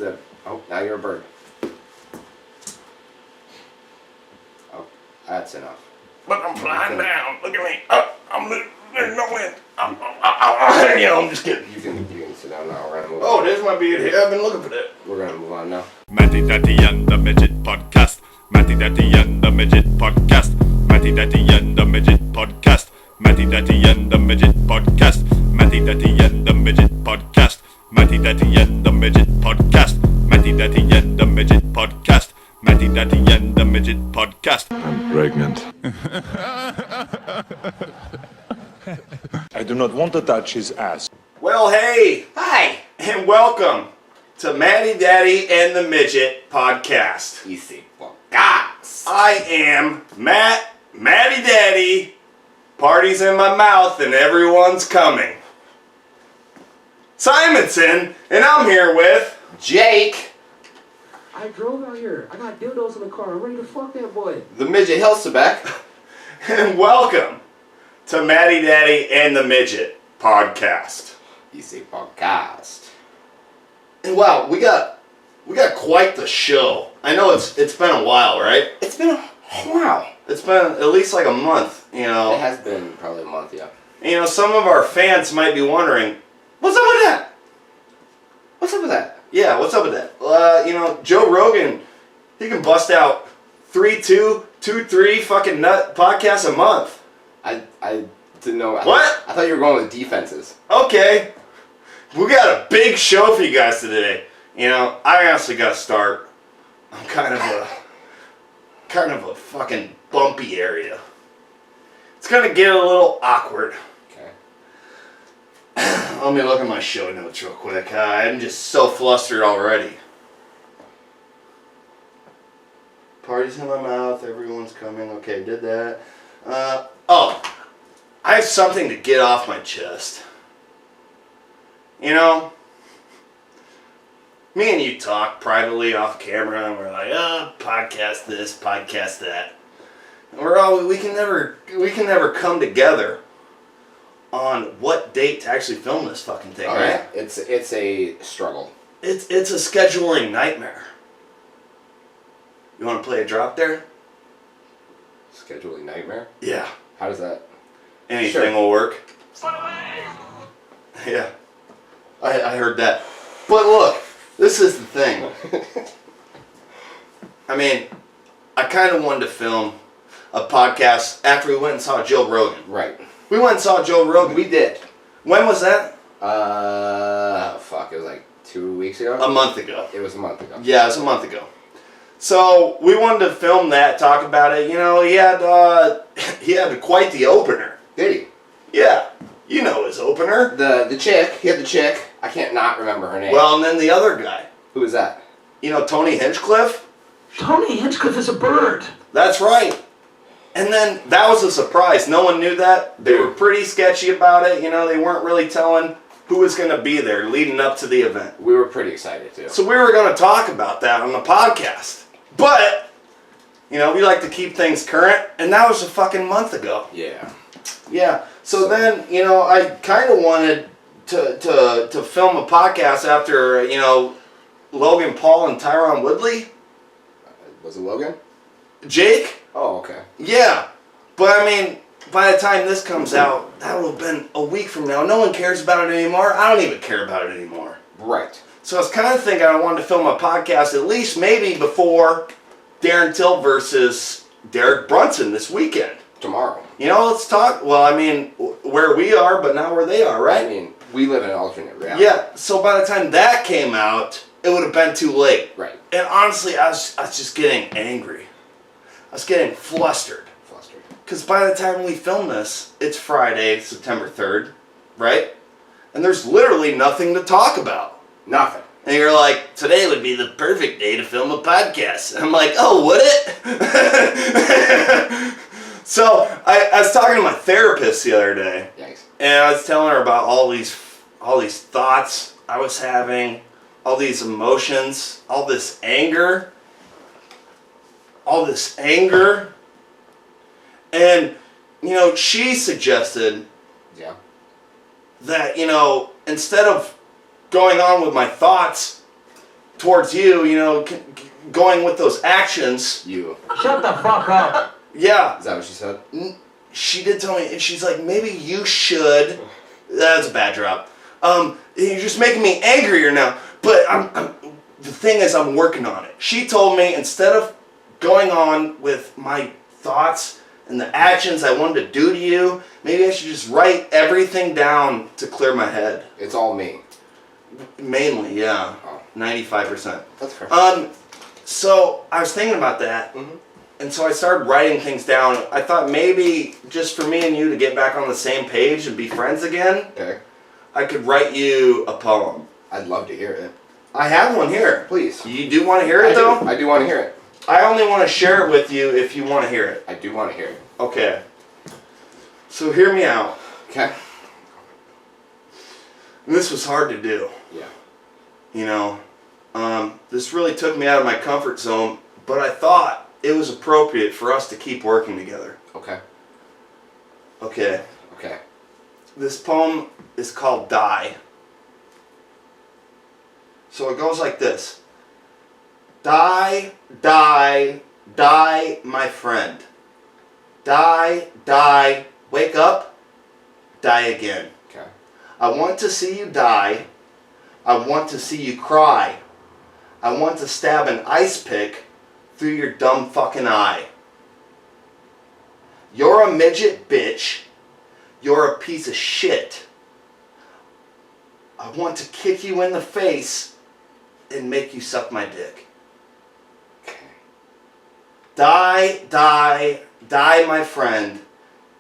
Oh, now you're a bird. Oh, that's enough. But I'm flying down. Look at me. There's no wind. I'm just kidding. You can sit down now. We're gonna move Oh, there's my beard here. I've been looking for that. We're gonna move on now. Mdatm and the Midget Podcast. Mdatm and the Midget Podcast. Mdatm and the Midget Podcast. Mdatm and the Midget Podcast. Mdatm and the Midget Podcast. Mdatm and the Midget Podcast. Mdatm and the Midget Podcast. Mdatm and the Midget Podcast. I'm pregnant. I do not want to touch his ass. Well, hey. Hi. And welcome to Matty Daddy and the Midget Podcast. Easy. Well, gods. I am Matty Daddy. Party's in my mouth and everyone's coming. Simonson, and I'm here with Jake, I drove out here. I got dildos in the car. I'm ready to fuck that boy. the midget Hilsebeck. and welcome to Matty Daddy and the Midget Podcast. Easy podcast. And wow, we got quite the show. I know it's been a while, right? It's been a while. It's been at least like a month, you know. It has been probably a month, yeah. You know, some of our fans might be wondering, what's up with that? What's up with that? Yeah, what's up with that? You know, Joe Rogan, he can bust out 3 fucking nut podcasts a month. I didn't know. What? I thought you were going with defenses. Okay. We got a big show for you guys today. You know, I honestly got to start. I'm kind of a fucking bumpy area. It's gonna get a little awkward. Okay. Let me look at my show notes real quick. I'm just so flustered already. Party's in my mouth, everyone's coming. Okay, did that. I have something to get off my chest. You know, me and you talk privately off camera, and we're like, podcast this, podcast that. And we can never come together on what date to actually film this fucking thing, right? Yeah. It's a struggle. It's a scheduling nightmare. You want to play a drop there? Scheduling nightmare? Yeah. How does that? Anything will work. Yeah. I heard that. But look, this is the thing. I mean, I kind of wanted to film a podcast after we went and saw Joe Rogan. Right. We went and saw Joe Rogan. We did. When was that? Fuck. It was like 2 weeks ago. A month ago. It was a month ago. Yeah, it was a month ago. So we wanted to film that, talk about it. You know, he had quite the opener. Did he? Yeah, you know his opener. The chick. He had the chick. I can't not remember her name. Well, and then the other guy. Who was that? You know, Tony Hinchcliffe. Tony Hinchcliffe is a bird. That's right. And then that was a surprise. No one knew that. They were pretty sketchy about it. You know, they weren't really telling who was going to be there leading up to the event. We were pretty excited too. So we were going to talk about that on the podcast. But, you know, we like to keep things current. And that was a fucking month ago. Yeah. Yeah. So then, you know, I kind of wanted to film a podcast after, you know, Logan Paul and Tyron Woodley. Was it Logan? Jake? Oh, okay. Yeah. But I mean, by the time this comes out, that will have been a week from now. No one cares about it anymore. I don't even care about it anymore. Right. So I was kind of thinking I wanted to film a podcast at least maybe before Darren Till versus Derek Brunson this weekend. Tomorrow. You know, let's talk. Well, I mean, where we are, but not where they are, right? I mean, we live in an alternate reality. Yeah. So by the time that came out, it would have been too late. Right. And honestly, I was just getting angry. I was getting flustered. Because by the time we film this, it's Friday, September 3rd, right? And there's literally nothing to talk about. Nothing. And you're like, today would be the perfect day to film a podcast. And I'm like, oh, would it? So I was talking to my therapist the other day. Yikes. And I was telling her about all these thoughts I was having, all these emotions, all this anger. And, you know, she suggested that, you know, instead of going on with my thoughts, towards you, you know, going with those actions. You. Shut the fuck up. Yeah. Is that what she said? She did tell me, and she's like, maybe you should. That's a bad drop. You're just making me angrier now. But the thing is, I'm working on it. She told me instead of going on with my thoughts and the actions I wanted to do to you, maybe I should just write everything down to clear my head. It's all me. Mainly, yeah. Oh. 95%. That's fair. So I was thinking about that. Mm-hmm. And so I started writing things down. I thought maybe just for me and you to get back on the same page and be friends again, Okay. I could write you a poem. I'd love to hear it. I have one here. Please. You do want to hear it, though? I do want to hear it. I only want to share it with you if you want to hear it. I do want to hear it. Okay. So hear me out. Okay. And this was hard to do. Yeah. You know, this really took me out of my comfort zone, but I thought it was appropriate for us to keep working together. Okay. Okay. Okay. This poem is called Die. So it goes like this. Die, die, die, my friend. Die, die, wake up, die again. Okay. I want to see you die. I want to see you cry. I want to stab an ice pick through your dumb fucking eye. You're a midget bitch. You're a piece of shit. I want to kick you in the face and make you suck my dick. Okay. Die, die, die, my friend.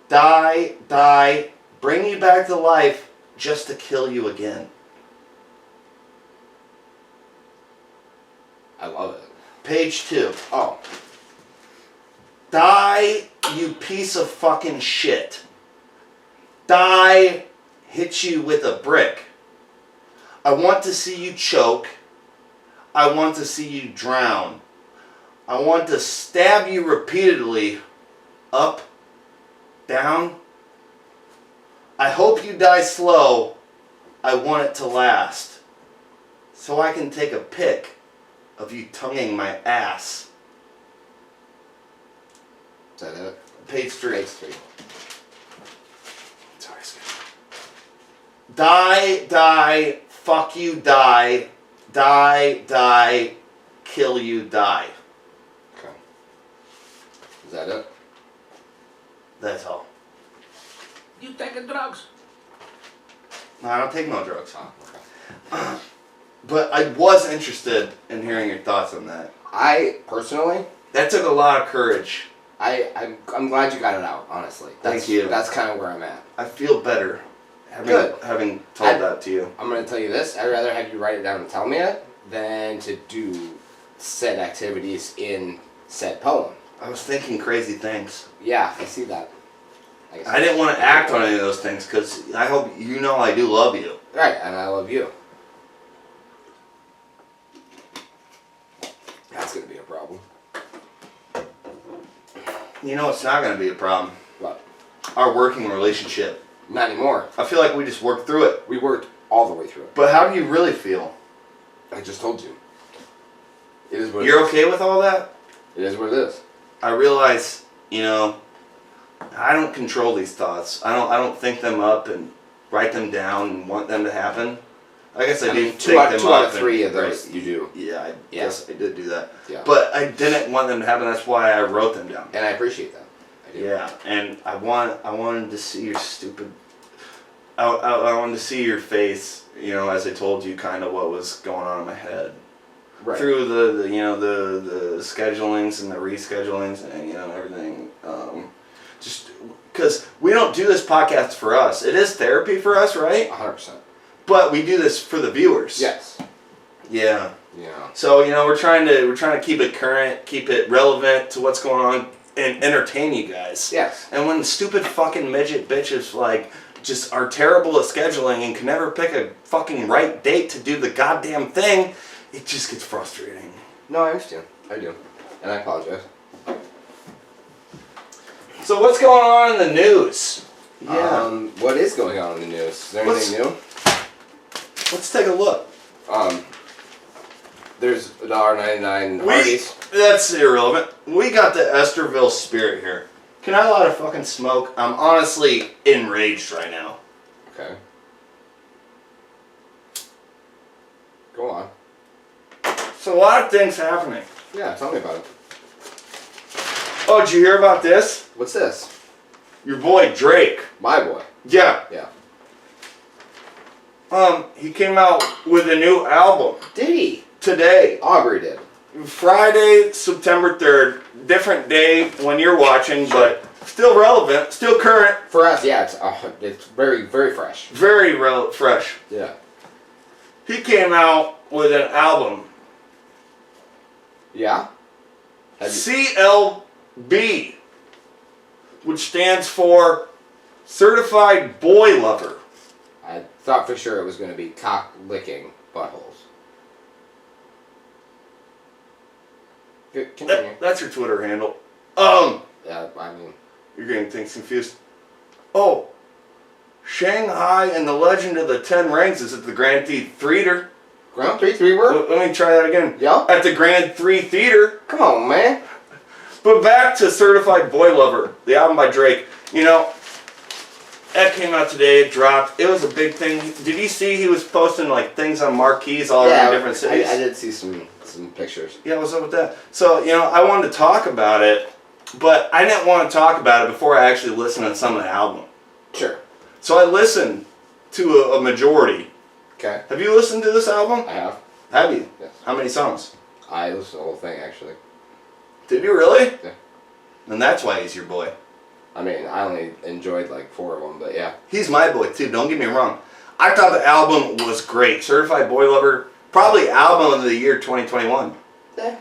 Die, die, bring you back to life just to kill you again. I love it. Page 2. Oh. Die, you piece of fucking shit. Die, hit you with a brick. I want to see you choke. I want to see you drown. I want to stab you repeatedly. Up, down. I hope you die slow. I want it to last. So I can take a pic of you tonguing my ass. Is that it? Page 3. Page 3. Sorry, Scott. Die, die, fuck you, die. Die, die, kill you, die. Okay. Is that it? That's all. You taking drugs? No, I don't take no drugs. Oh, okay. But I was interested in hearing your thoughts on that. I, personally, That took a lot of courage. I'm glad you got it out, honestly. Thank you. That's kind of where I'm at. I feel better having told that to you. I'm going to tell you this. I'd rather have you write it down and tell me it than to do said activities in said poem. I was thinking crazy things. Yeah, I see that. I didn't want to act on any of those things because I hope you know I do love you. Right, and I love you. That's going to be a problem. You know it's not going to be a problem. But Our working relationship. not anymore. I feel like we just worked through it. We worked all the way through it. But how do you really feel? I just told you. It is what You're it is. okay with all that? It is what it is. I realize, you know, I don't control these thoughts. I don't think them up and write them down and want them to happen. I guess I do mean, think two out them of up 3 and of those write- you do. Yeah, I Yeah. guess I did do that. Yeah. But I didn't want them to happen. That's why I wrote them down. And I appreciate that. I do. Yeah, and I wanted to see your stupid. I wanted to see your face. You know, as I told you, kind of what was going on in my head. Right. Through the the schedulings and the reschedulings and everything, just because we don't do this podcast for us. It is therapy for us, right? 100%. But we do this for the viewers. Yes. Yeah. Yeah. So we're trying to keep it current, keep it relevant to what's going on, and entertain you guys. Yes. And when stupid fucking midget bitches like just are terrible at scheduling and can never pick a fucking right date to do the goddamn thing, it just gets frustrating. No, I understand. I do. And I apologize. So what's going on in the news? Yeah. What is going on in the news? Is there anything new? Let's take a look. There's $1.99 Hardee's. That's irrelevant. We got the Esterville Spirit here. Can I light a fucking smoke? I'm honestly enraged right now. Okay. Go on. So a lot of things happening. Yeah, tell me about it. Oh, did you hear about this? What's this? Your boy Drake. My boy. Yeah. Yeah. He came out with a new album Did he? today. Aubrey did. Friday, September 3rd. Different day when you're watching, but still relevant, still current. For us, yeah, it's very, very fresh. Very fresh. Yeah. He came out with an album. Yeah? CLB, which stands for Certified Boy Lover. I thought for sure it was going to be cock-licking buttholes. Continue. That's your Twitter handle. Yeah, I mean... You're getting things confused. Oh, Shanghai and the Legend of the Ten Rings is at the Grand Theater. Ground 3 word? Let me try that again. Yeah? At the Grand 3 Theater. Come on, man. But back to Certified Boy Lover, the album by Drake. You know, that came out today, it dropped. It was a big thing. Did you see he was posting like things on marquees all around different cities? I did see some pictures. Yeah, what's up with that? So, you know, I wanted to talk about it, but I didn't want to talk about it before I actually listened to some of the album. Sure. So I listened to a majority. Okay. Have you listened to this album? I have. Have you? Yes. How many songs? I listened to the whole thing, actually. Did you really? Yeah. And that's why he's your boy. I mean, I only enjoyed like 4 of them, but yeah. He's my boy too, don't get me wrong. I thought the album was great. Certified Boy Lover, probably album of the year 2021. Yeah.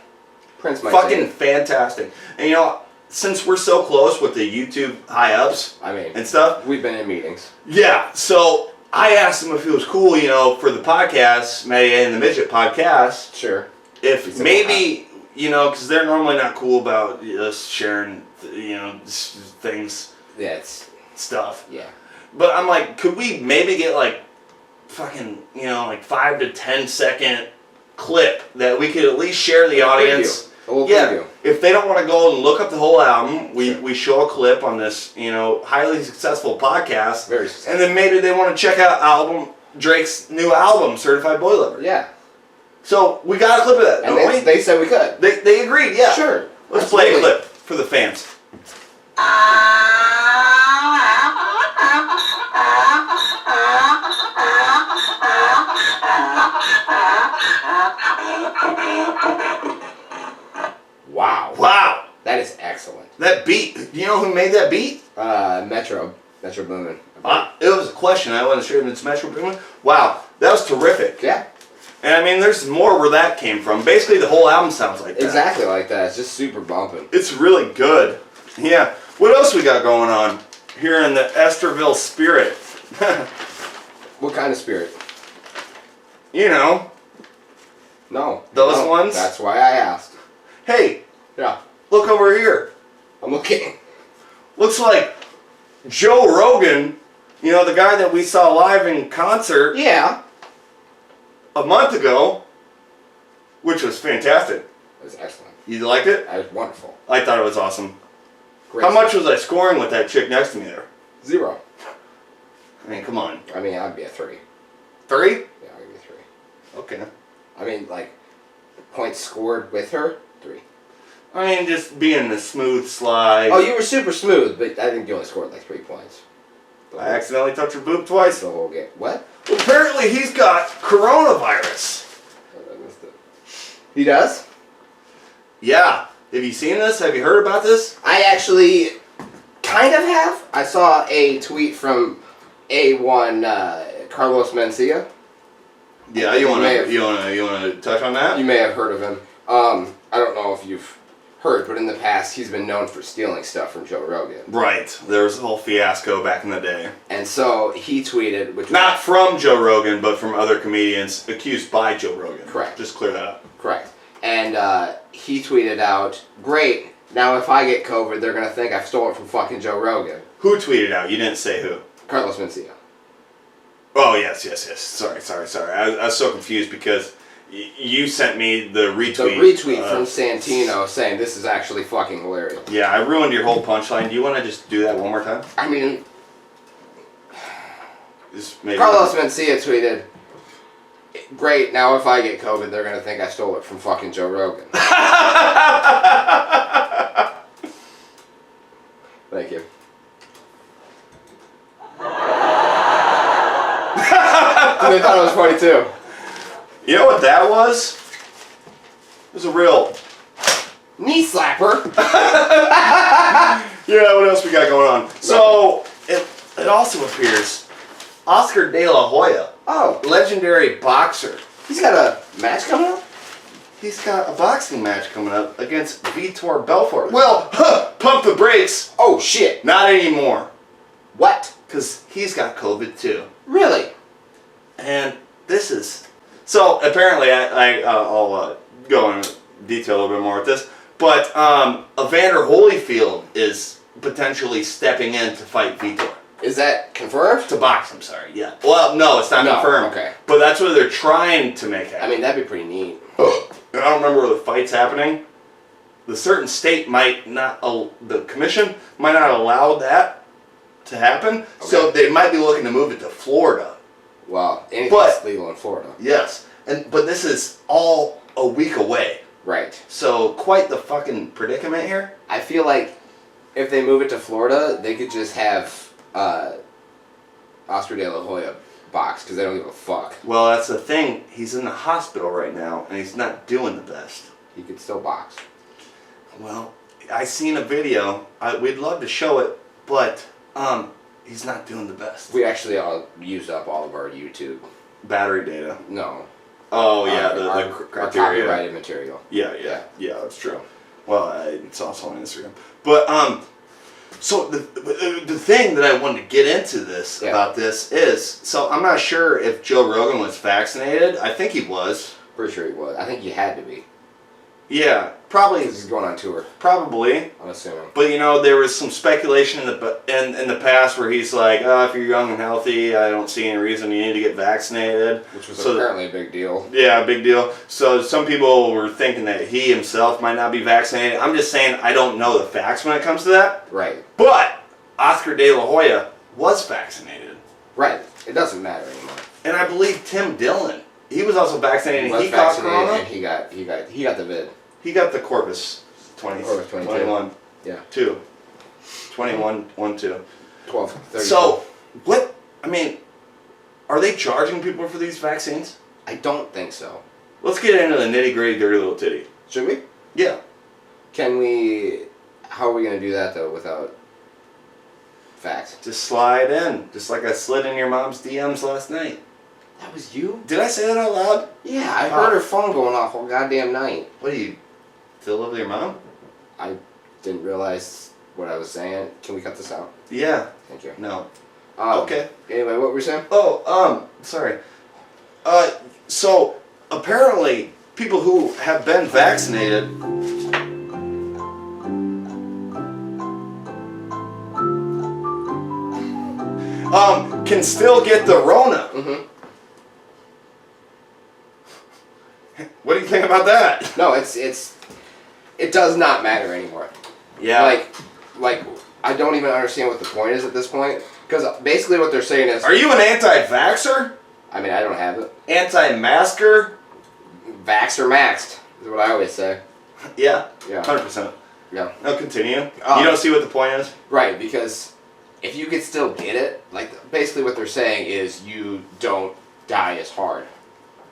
Prince might Fucking say it. fantastic. And you know, since we're so close with the YouTube high-ups I mean, and stuff. we've been in meetings. Yeah, so I asked him if it was cool, you know, for the podcast, Mdatm and the Midget podcast, Sure. if maybe, you know, because they're normally not cool about us sharing, you know, things, Yeah, it's... stuff. Yeah. But I'm like, could we maybe get like fucking, you know, like 5 to 10 second clip that we could at least share the audience? A little Yeah, preview. if they don't want to go and look up the whole album, Sure. we show a clip on this, you know, highly successful podcast. Very successful. And then maybe they want to check out Drake's new album, Certified Boy Lover. Yeah. So we got a clip of that, And don't we? they said we could. They agreed, yeah. Sure. Let's play a Absolutely. clip for the fans. Wow. Wow, That is excellent. that beat. You know who made that beat? Metro Boomin. It was a question. I wasn't sure if it's Metro Boomin. Wow, that was terrific. Yeah. And I mean, there's more where that came from. Basically, the whole album sounds like that. Exactly like that. It's just super bumping. It's really good. Yeah. What else we got going on here in the Esterville Spirit? What kind of spirit? You know, No. Those No. ones? That's why I asked. hey, Yeah. look over here. I'm looking. Looks like Joe Rogan, you know, the guy that we saw live in concert Yeah. a month ago, which was fantastic. That was excellent. You liked it? That was wonderful. I thought it was awesome. Great. How much was I scoring with that chick next to me there? 0. I mean, come on. I mean, I'd be a 3. 3? Yeah, I'd be a 3. Okay. I mean, like, points scored with her, 3. I mean, just being the smooth slide. Oh, you were super smooth, but I think you only scored like 3 points. I accidentally touched her boob twice. The whole game. What? Well, apparently he's got coronavirus. I missed it. He does? Yeah. Have you seen this? Have you heard about this? I actually kind of have. I saw a tweet from A1 Carlos Mencia. Yeah, you wanna touch on that? You may have heard of him. I don't know if you've heard, but in the past he's been known for stealing stuff from Joe Rogan. Right. There was a whole fiasco back in the day. And so he tweeted, which Not from Joe Rogan, but from other comedians accused by Joe Rogan. Correct. Just clear that up. correct. And he tweeted out, "Great, now if I get COVID, they're gonna think I've stolen it from fucking Joe Rogan." Who tweeted out? You didn't say who. Carlos Mencia. Oh, yes. Sorry. I was so confused because You sent me the retweet. The retweet from Santino saying this is actually fucking hilarious. Yeah, I ruined your whole punchline. Do you want to just do that one more time? I mean, Just maybe. Carlos Mencia tweeted, "Great, now if I get COVID, they're gonna think I stole it from fucking Joe Rogan." Thank you. And they thought it was funny too. You know what that was? It was a real... Knee slapper. Yeah, what else we got going on? So, it also appears Oscar De La Hoya, Oh, legendary boxer. He's got a match coming up? he's got a boxing match coming up against Vitor Belfort. Well, pump the brakes. Oh shit. Not anymore. What? Because he's got COVID too. Really? And this is... So, apparently, I'll go into detail a little bit more with this. But Evander Holyfield is potentially stepping in to fight Vitor. Is that confirmed? To box, I'm sorry, yeah. Well, no, it's not No, confirmed. okay. But that's what they're trying to make happen. I mean, that'd be pretty neat. I don't remember where the fight's happening. The certain state might not, the commission might not allow that to happen. Okay. So they might be looking to move it to Florida. Well, anything's legal in Florida. Yes, but this is all a week away. Right. So quite the fucking predicament here. I feel like if they move it to Florida, they could just have Oscar De La Hoya box because they don't give a fuck. Well, that's the thing. He's in the hospital right now, and he's not doing the best. He could still box. Well, I seen a video. We'd love to show it, but he's not doing the best. We actually all used up all of our YouTube. Battery data. No. Oh yeah, our criteria. copyrighted material. Yeah, that's true. Well, it's also on Instagram. But so the thing that I wanted to get into this about this is, so I'm not sure if Joe Rogan was vaccinated. I think he was. Pretty sure he was. I think he had to be. Yeah, probably. Because he's going on tour. Probably. I'm assuming. But you know, there was some speculation in the past where he's like, "Oh, if you're young and healthy, I don't see any reason you need to get vaccinated." Which was apparently a big deal. Yeah, big deal. So some people were thinking that he himself might not be vaccinated. I'm just saying I don't know the facts when it comes to that. Right. But Oscar De La Hoya was vaccinated. Right. It doesn't matter anymore. And I believe Tim Dillon, he was also vaccinated. He was got vaccinated corona. and he got the vid. He got the Corpus 20, Corpus 22. 21. Yeah. 2. 21, 1, 2. 12, 30. So, what, I mean, are they charging people for these vaccines? I don't think so. Let's get into the nitty gritty dirty little titty. Should we? Yeah. Can we, how are we going to do that though without facts? Just slide in, just like I slid in your mom's DMs last night. That was you? Did I say that out loud? Yeah, I heard her phone going off all goddamn night. What do you, still live with your mom? I didn't realize what I was saying. Can we cut this out? Yeah. Thank you. No. Okay. Anyway, what were you saying? Oh, sorry. So, apparently, people who have been vaccinated can still get the Rona. Mm-hmm. What do you think about that? No, it does not matter anymore. Yeah. Like I don't even understand what the point is at this point. Because basically what they're saying is... Are you an anti-vaxxer? I mean, I don't have it. Anti-masker? Vax or maxed is what I always say. Yeah. Yeah. 100%. Yeah. No, continue. You don't see what the point is? Right, because if you could still get it, like basically what they're saying is you don't die as hard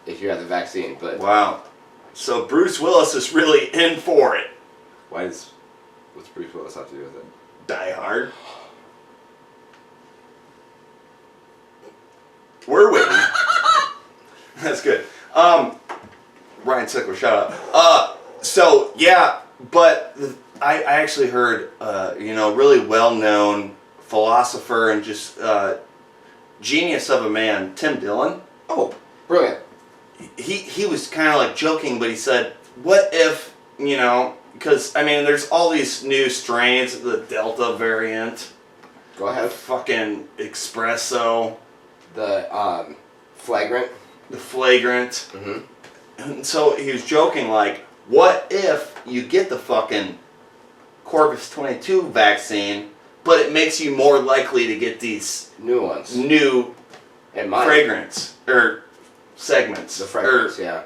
if you have the vaccine. But wow. So Bruce Willis is really in for it. what's Bruce Willis have to do with it? Die Hard. We're waiting. That's good. Ryan Sickler, shout out. So yeah, but I actually heard really well-known philosopher and just genius of a man, Tim Dillon. Oh, brilliant. He was kind of like joking, but he said, what if, because, I mean, there's all these new strains, the Delta variant. Go ahead. Fucking espresso. The flagrant. The flagrant. Mm-hmm. And so he was joking like, what if you get the fucking Corvus 22 vaccine, but it makes you more likely to get these New ones. new And mine. fragrance or segments. The fragrance, yeah.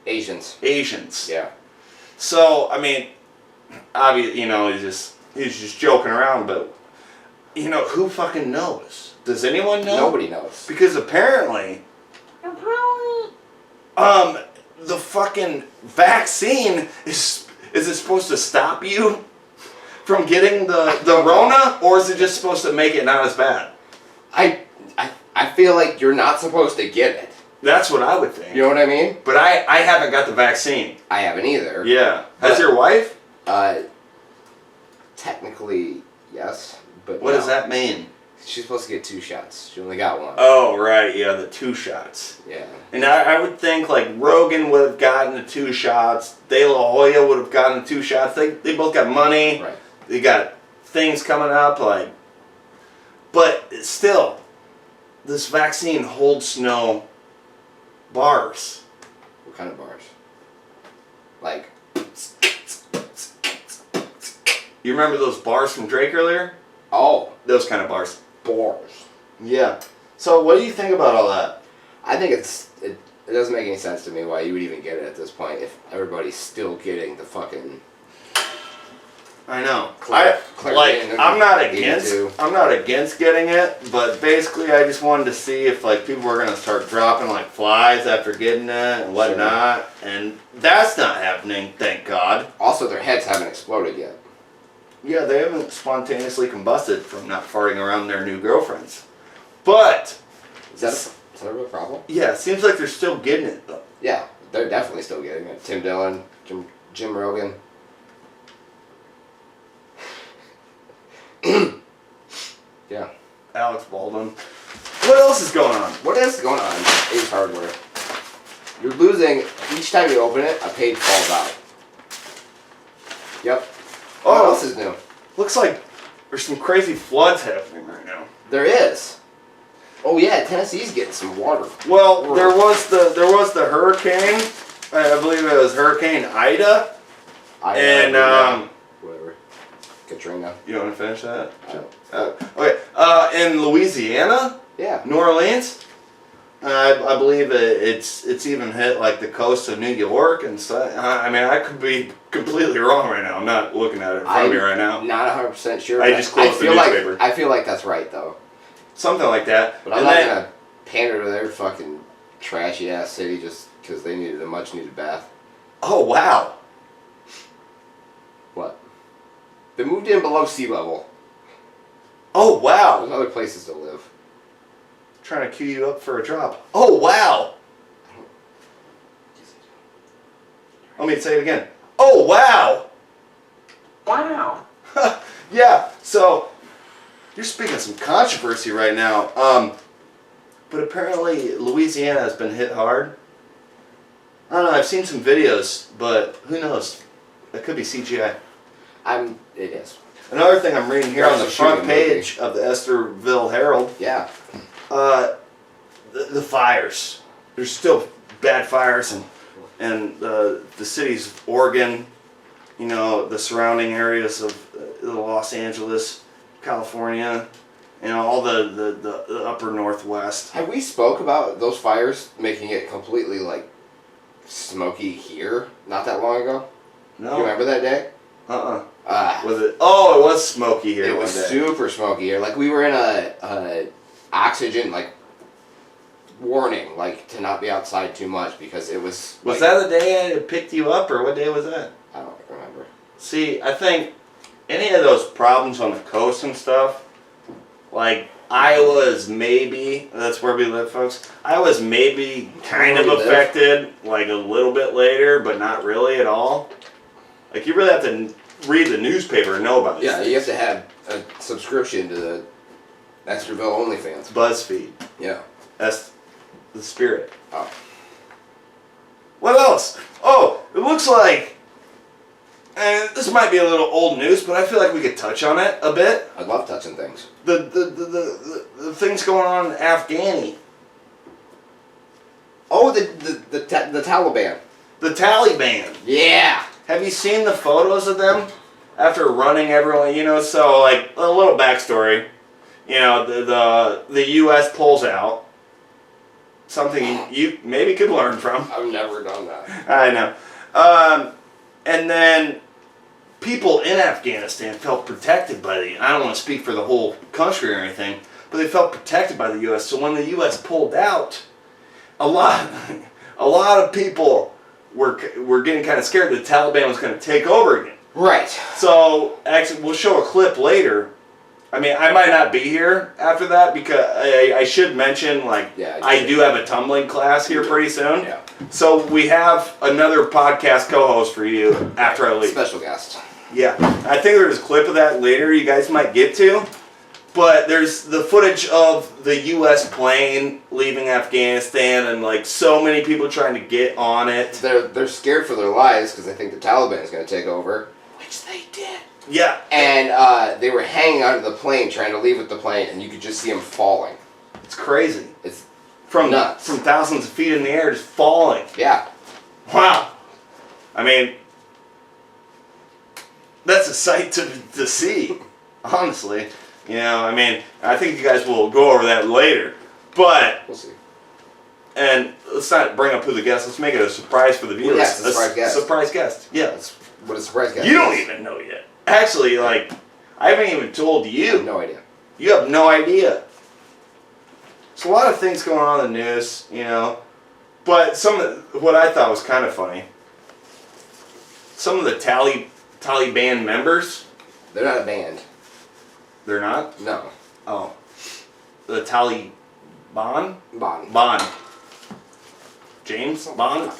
Asians. Asians. Yeah. So I mean, obviously, you know, he's just joking around, but you know, who fucking knows? Does anyone know? Nobody knows. Because apparently, the fucking vaccine is it supposed to stop you from getting the Rona, or is it just supposed to make it not as bad? I feel like you're not supposed to get it. That's what I would think. You know what I mean? But I haven't got the vaccine. I haven't either. Yeah. Has your wife? Technically, yes. But What no. does that mean? She's supposed to get 2 shots. She only got 1. Oh, right. Yeah, the 2 shots. Yeah. And I would think like Rogan would have gotten the 2 shots. De La Hoya would have gotten the 2 shots. They both got money. Right. They got things coming up. But still, this vaccine holds no bars. What kind of bars? Like, You remember those bars from Drake earlier? oh, Those kind of bars. bars. Yeah. So what do you think about all that? I think it doesn't make any sense to me why you would even get it at this point if everybody's still getting the fucking. I know. Claritin I'm not 82. against getting it, but basically I just wanted to see if like people were gonna start dropping like flies after getting it and whatnot, and that's not happening, thank God. Also, their heads haven't exploded yet. Yeah, they haven't spontaneously combusted from not farting around their new girlfriends. But Is that a real problem? yeah, it seems like they're still getting it though. Yeah, they're definitely still getting it. Tim Dillon, Jim Rogan. Yeah. Alex Baldwin. What else is going on? What is going on? Ace Hardware. You're losing each time you open it. A page falls out. Yep. Oh. What else is new? Looks like there's some crazy floods happening right now. There is. Oh yeah, Tennessee's getting some water. Well, there was the hurricane. I believe it was Hurricane Ida. And whatever. Katrina. you want to finish that? I don't- Okay. In Louisiana, Yeah. New Orleans, I believe it's even hit like the coast of New York and stuff. I mean, I could be completely wrong right now. I'm not looking at it in front of me right now. Not 100% sure. I but just closed the feel newspaper. I feel like that's right though. Something like that. But I'm And not then- gonna pander to their fucking trashy ass city just because they needed a much needed bath. Oh wow. What? They moved in below sea level. Oh wow. There's other places to live. Trying to cue you up for a drop. Oh wow. Let me say it again. Oh wow. Wow. Yeah, so you're speaking some controversy right now. But apparently Louisiana has been hit hard. I don't know, I've seen some videos, but who knows? That could be CGI. It is. Another thing I'm reading here on the They're front shooting a movie. page of the Estherville Herald, Yeah. the fires. There's still bad fires, and the cities of Oregon, you know, the surrounding areas of Los Angeles, California, you know, all the upper Northwest. Have we spoke about those fires making it completely like smoky here not that long ago? No. You remember that day? Was it? Oh, it was smoky here. It one was day. super smoky here. Like we were in a oxygen like warning, like to not be outside too much because it was. Was like, that the day I picked you up, or what day was that? I don't remember. See, I think any of those problems on the coast and stuff, like Iowa's maybe, that's where we live, folks. Iowa's maybe kind of Where we live? affected, like a little bit later, but not really at all. Like you really have to read the newspaper and know about these Yeah, things. you have to have a subscription to the Estherville OnlyFans. BuzzFeed. Yeah. That's the spirit. Oh. What else? Oh, it looks like, and this might be a little old news, but I feel like we could touch on it a bit. I love touching things. The things going on in Afghani. Oh Oh, the Taliban. The Taliban. Yeah. Have you seen the photos of them after running everyone? You know, so like a little backstory. You know, the U.S. pulls out. Something you maybe could learn from. I've never done that. I know. And then people in Afghanistan felt protected by I don't want to speak for the whole country or anything, but they felt protected by the U.S. So when the U.S. pulled out, a lot of people were getting kind of scared that the Taliban was going to take over again. Right. So actually, we'll show a clip later. I mean, I might not be here after that because I should mention, like, I do have a tumbling class here pretty soon. Yeah. So we have another podcast co-host for you after I leave. Special guest. Yeah. I think there's a clip of that later you guys might get to. But there's the footage of the U.S. plane leaving Afghanistan and, like, so many people trying to get on it. They're scared for their lives because they think the Taliban is going to take over, which they did. Yeah. And they were hanging out of the plane, trying to leave with the plane, and you could just see them falling. It's crazy. It's nuts. From thousands of feet in the air, just falling. Yeah. Wow. I mean, that's a sight to see, honestly. You know, I mean, I think you guys will go over that later. But, we'll see. And let's not bring up who the guest, let's make it a surprise for the viewers. Yes, a surprise guest. Surprise guest, yeah. That's what a surprise guest You don't is. even know yet. Actually, like, I haven't even told I you. have no idea. You have no idea. There's a lot of things going on in the news, you know. But what I thought was kind of funny, some of the Taliban members. They're not a band. They're not? No. Oh. The Taliban? Bond. James Bond?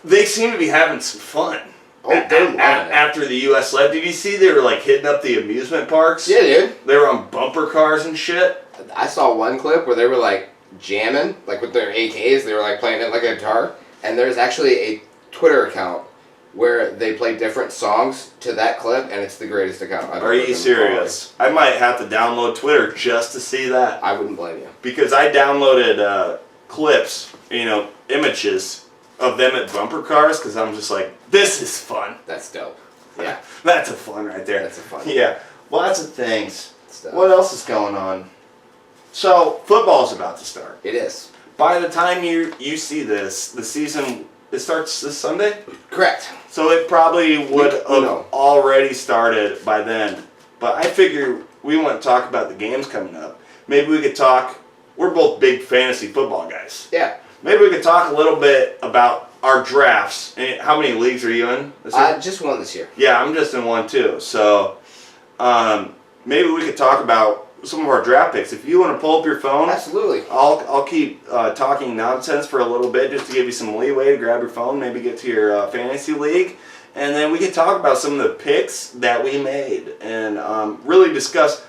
They seem to be having some fun. Oh, they're loving it. After the U.S. left. Did you see they were like hitting up the amusement parks? Yeah, dude. They were on bumper cars and shit. I saw one clip where they were like jamming, like with their AKs, they were like playing it like a guitar. And there's actually a Twitter account where they play different songs to that clip, and it's the greatest account I've Are ever you been serious? I might have to download Twitter just to see that. I wouldn't blame you. Because I downloaded clips, you know, images of them at bumper cars, because I'm just like, this is fun. That's dope. Yeah. That's a fun right there. That's a fun. Yeah. Lots of things. Stuff. What else is going on? So, football's about to start. It is. By the time you see this, the season, it starts this Sunday? Correct. So it probably would have No. already started by then. But I figure we want to talk about the games coming up. Maybe we could talk, we're both big fantasy football guys. Yeah. Maybe we could talk a little bit about our drafts. How many leagues are you in this year? Just one this year. Yeah, I'm just in one too. So maybe we could talk about some of our draft picks. If you want to pull up your phone, Absolutely. I'll keep talking nonsense for a little bit just to give you some leeway to grab your phone, maybe get to your fantasy league, and then we can talk about some of the picks that we made and really discuss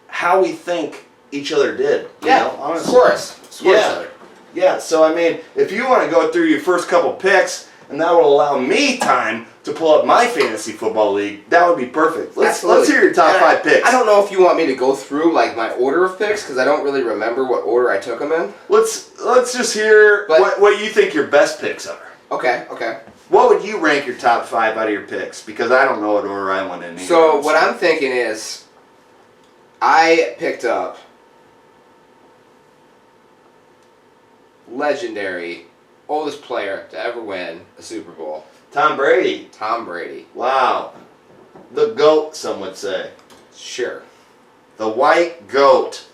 how we think each other did. You know, honestly. Score us. Yeah. Yeah, so I mean, if you want to go through your first couple picks, and that will allow me time to pull up my fantasy football league, that would be perfect. Let's hear your top 5 picks. I don't know if you want me to go through like my order of picks because I don't really remember what order I took them in. Let's just hear what you think your best picks are. Okay. What would you rank your top 5 out of your picks? Because I don't know what order I went in. So what I'm thinking is, I picked up legendary, oldest player to ever win a Super Bowl, Tom Brady. Tom Brady. Wow. The GOAT, some would say. Sure. The white goat.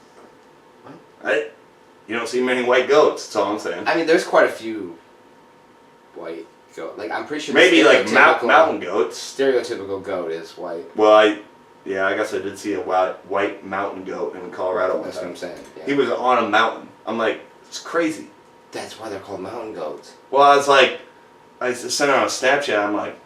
Right? You don't see many white goats, that's all I'm saying. I mean, there's quite a few white goat. Like, I'm pretty sure Maybe like stereotypical- mountain goats. Stereotypical goat is white. Well, I guess I did see a white mountain goat in Colorado one That's what time. I'm saying. Yeah. He was on a mountain. I'm like, it's crazy. That's why they're called mountain goats. Well, I was like, I sent out a Snapchat. I'm like,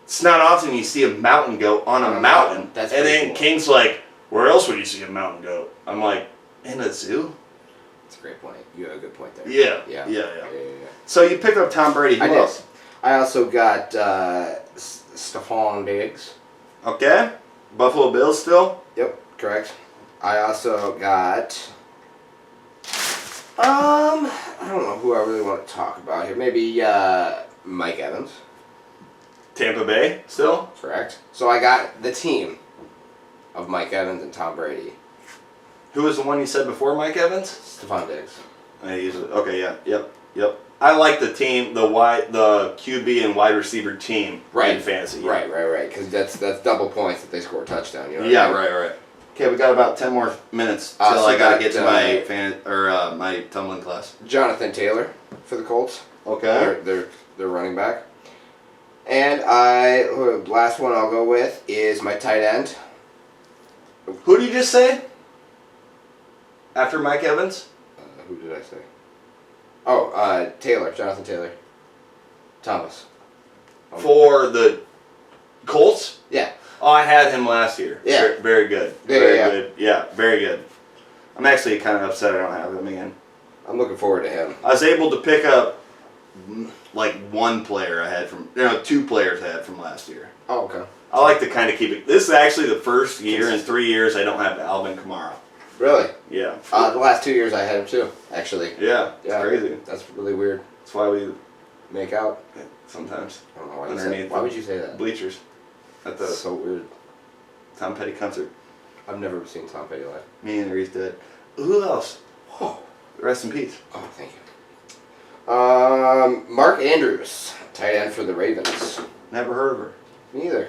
it's not often you see a mountain goat on a mountain. That's and pretty then cool. King's like, where else would you see a mountain goat? I'm like, in a zoo? That's a great point. You have a good point there. Yeah. Yeah. So you picked up Tom Brady. I Who did. else? I also got Stephon Diggs. Okay. Buffalo Bills still? Yep, correct. I also got I don't know who I really want to talk about here. Maybe Mike Evans. Tampa Bay still? Correct. So I got the team of Mike Evans and Tom Brady. Who was the one you said before Mike Evans? Stephon Diggs. Okay, yeah, yep. I like the team, the QB and wide receiver team in fantasy. Yeah. Right. Because that's double points if they score a touchdown. You know Yeah, what I mean? right. Okay, we got about 10 more minutes till So I gotta got, get to my tumbling class. Jonathan Taylor for the Colts. Okay. They're running back. And last one I'll go with is my tight end. Who did you just say? After Mike Evans? Who did I say? Oh, Taylor, Jonathan Taylor. Thomas. For the Colts? Yeah. Oh, I had him last year. Yeah. Very good. Very good. Yeah, very good. I'm actually kind of upset I don't have him again. I'm looking forward to him. I was able to pick up like one player I had from, two players I had from last year. Oh, okay. I like to kind of keep it. This is actually the first year in 3 years I don't have Alvin Kamara. Really? Yeah. The last 2 years I had him too, actually. Yeah, it's crazy. That's really weird. That's why we make out. Sometimes. I don't know why Underneath why would you say that? Bleachers. At the That's so weird. Tom Petty concert. I've never seen Tom Petty live. Me and he's dead. Who else? Oh. Rest in peace. Oh, thank you. Mark Andrews, tight end for the Ravens. Never heard of her. Me either.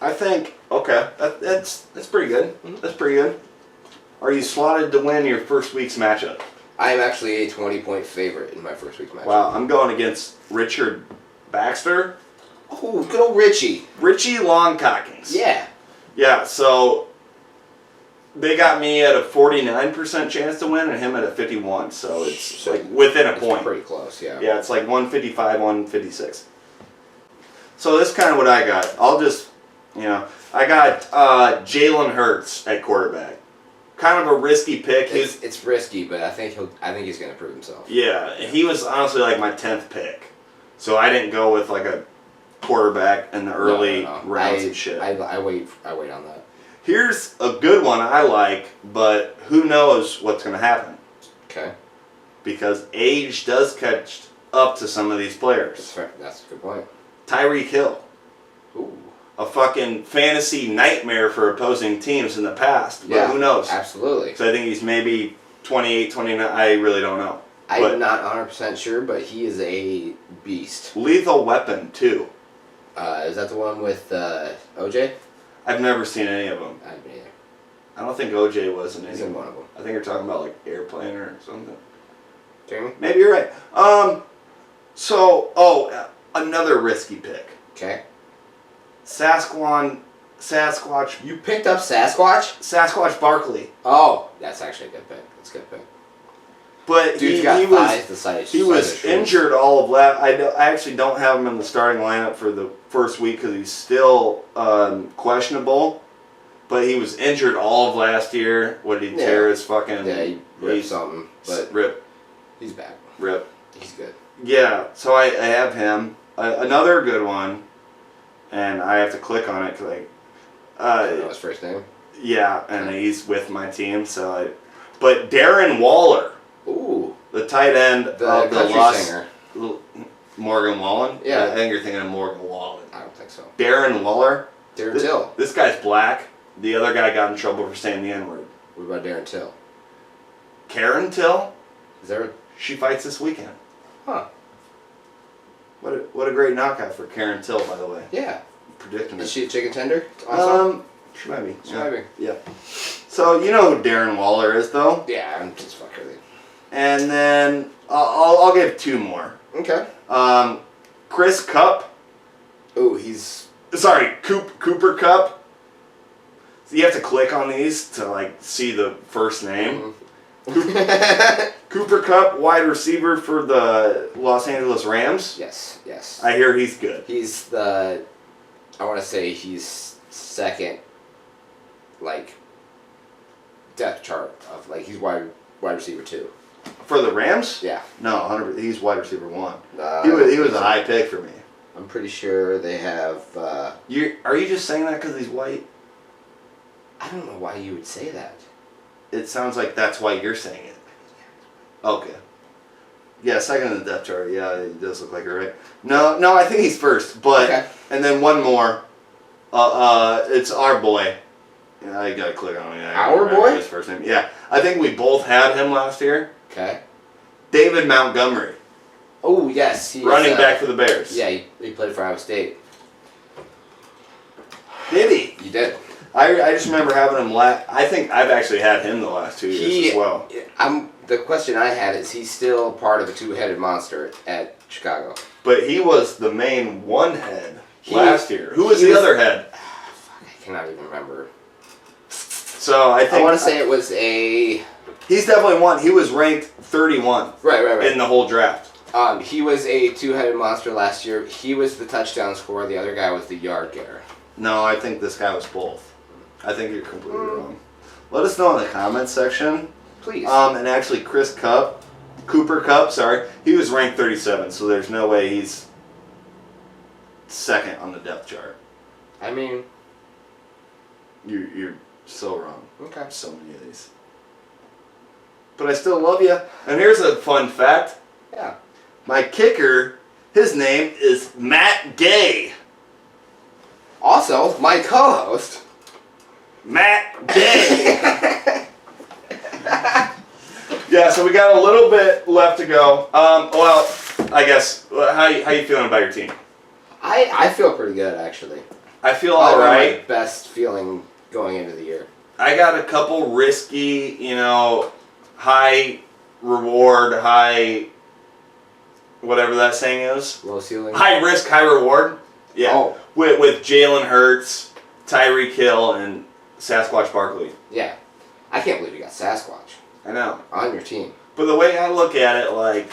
I think, okay, that's pretty good. Mm-hmm. That's pretty good. Are you slotted to win your first week's matchup? I am actually a 20-point favorite in my first week's matchup. Wow, I'm going against Richard Baxter. Oh, good old Richie. Richie Longcockings. Yeah. Yeah, so they got me at a 49% chance to win and him at a 51, so it's like within a point. Pretty close, yeah. Yeah, it's like 155, 156. So that's kind of what I got. I'll just, I got Jalen Hurts at quarterback. Kind of a risky pick. It's risky, but I think he's going to prove himself. Yeah, he was honestly like my 10th pick. So I didn't go with like a quarterback in the early rounds and shit. I wait on that. Here's a good one I like, but who knows what's going to happen. Okay. Because age does catch up to some of these players. That's fair. That's a good point. Tyreek Hill. Ooh. A fucking fantasy nightmare for opposing teams in the past. But who knows? Absolutely. So I think he's maybe 28, 29. I really don't know. I'm not 100% sure, but he is a beast. Lethal Weapon, too. Is that the one with OJ? I've never seen any of them. I haven't either. I don't think OJ was in any He's in one of them. I think you're talking about like Airplane or something. Jamie? Maybe you're right. Another risky pick. Okay. Sasquatch. You picked up Sasquatch? Sasquatch Barkley. Oh, that's actually a good pick. That's a good pick. But Dude's got thighs the size. He was injured all of last. I actually don't have him in the starting lineup for the first week because he's still questionable. But he was injured all of last year. What did he tear his fucking? Yeah, he ripped something. But rip. He's back. Rip. He's good. Yeah, so I have him. Another good one, and I have to click on it because I don't know his first name. Yeah, and he's with my team. But Darren Waller. Ooh. The tight end the of the country singer. Morgan Wallen? Yeah. I think you're thinking of Morgan Wallen. I don't think so. Darren Waller? Darren Till. This guy's black. The other guy got in trouble for saying the N-word. What about Darren Till? Karen Till? Is there? She fights this weekend. Huh. What a great knockout for Karen Till, by the way. Yeah. Predicting it. Is she a chicken tender? Also? She might be. She might be. Yeah. So you know who Darren Waller is, though. Yeah, I'm just fucking with you. And then I'll give two more. Okay. Chris Cup. Ooh, he's. Sorry, Cooper Cup. So you have to click on these to see the first name. Mm-hmm. Cooper Cup, wide receiver for the Los Angeles Rams. Yes. I hear he's good. He's I want to say he's second, depth chart of he's wide receiver 2. For the Rams? Yeah. No, 100%. He's wide receiver 1. He was a high pick for me. I'm pretty sure they have. Are you just saying that because he's white? I don't know why you would say that. It sounds like that's why you're saying it. Okay. Yeah, second in the depth chart. Yeah, it does look like it, right? No, I think he's first. But Okay. and then one more. It's our boy. Yeah, I gotta click on it. Our boy? His first name. Yeah, I think we both had him last year. Okay. David Montgomery, Oh yes, he's running back for the Bears. Yeah, he played for Iowa State. Did he? You did. I just remember having him I think I've actually had him the last 2 years as well. The question I had is, he's still part of a two-headed monster at Chicago? But he was the main one head last year. Who was the other head? I cannot even remember. So I think I want to say it was a. he's definitely one. He was ranked 31 Right. in the whole draft. He was a two-headed monster last year. He was the touchdown scorer. The other guy was the yard getter. No, I think this guy was both. I think you're completely wrong. Let us know in the comments section. Please. And actually, Cooper Cup, sorry, he was ranked 37, so there's no way he's second on the depth chart. I mean. You're so wrong. Okay. So many of these. But I still love you. And here's a fun fact. Yeah. My kicker, his name is Matt Gay. Also, my co-host. Matt Gay. Yeah, so we got a little bit left to go. Well, I guess, how you feeling about your team? I feel pretty good, actually. I feel Probably alright. my best feeling going into the year. I got a couple risky, high reward, high, whatever that saying is. Low ceiling. High risk, high reward. Yeah. Oh. With Jalen Hurts, Tyreek Hill, and Sasquatch Barkley. Yeah. I can't believe you got Sasquatch I know. on your team. But the way I look at it, like,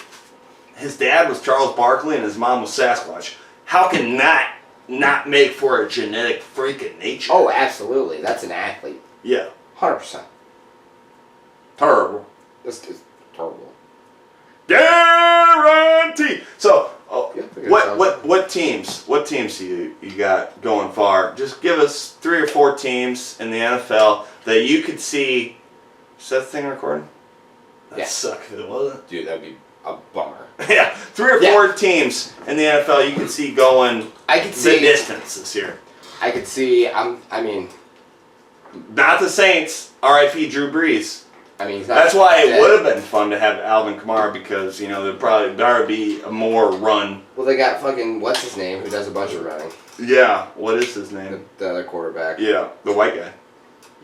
his dad was Charles Barkley and his mom was Sasquatch. How can that not make for a genetic freak of nature? Oh, absolutely. That's an athlete. Yeah. 100%. Terrible. This is terrible. Guarantee. So, Yeah, I what teams do you got going far? Just give us 3 or 4 teams in the NFL that you could see. Is that thing recording? That'd Yeah. suck if it wasn't. Dude, that'd be a bummer. Yeah, 3 or 4 teams in the NFL you could see going I could the see. distance this year. I could see. I mean, Not the Saints. R.I.P. Drew Brees. he's not That's why it dead. would have been fun to have Alvin Kamara because there'd be a more run. Well, they got fucking what's his name who does a bunch of running. Yeah. What is his name? The other quarterback. Yeah, the white guy.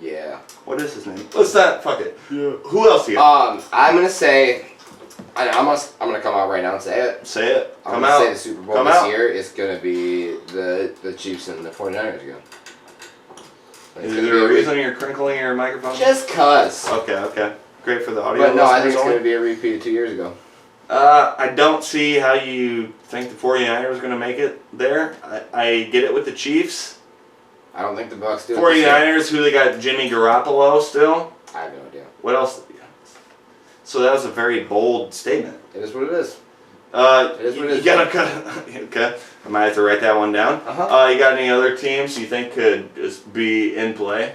Yeah. What is his name? Let's not fuck it. Yeah. Who else do you got? I'm gonna say. I'm gonna come out right now and say it. Say it. I'm Come gonna out. say the Super Bowl Come this out. year is gonna be the Chiefs and the 49ers again. It's Is gonna there be a reason you're crinkling your microphone? Just cuz. Okay. Great for the audio. But no, I think listeners it's only. gonna be a repeat of 2 years ago. I don't see how you think the 49ers are going to make it there. I get it with the Chiefs. I don't think the Bucks do. it this year. 49ers, who they got Jimmy Garoppolo still. I have no idea. What else? So that was a very bold statement. It is what it is. It is what it you is. gotta cut. Okay, I might have to write that one down. Uh-huh. You got any other teams you think could just be in play?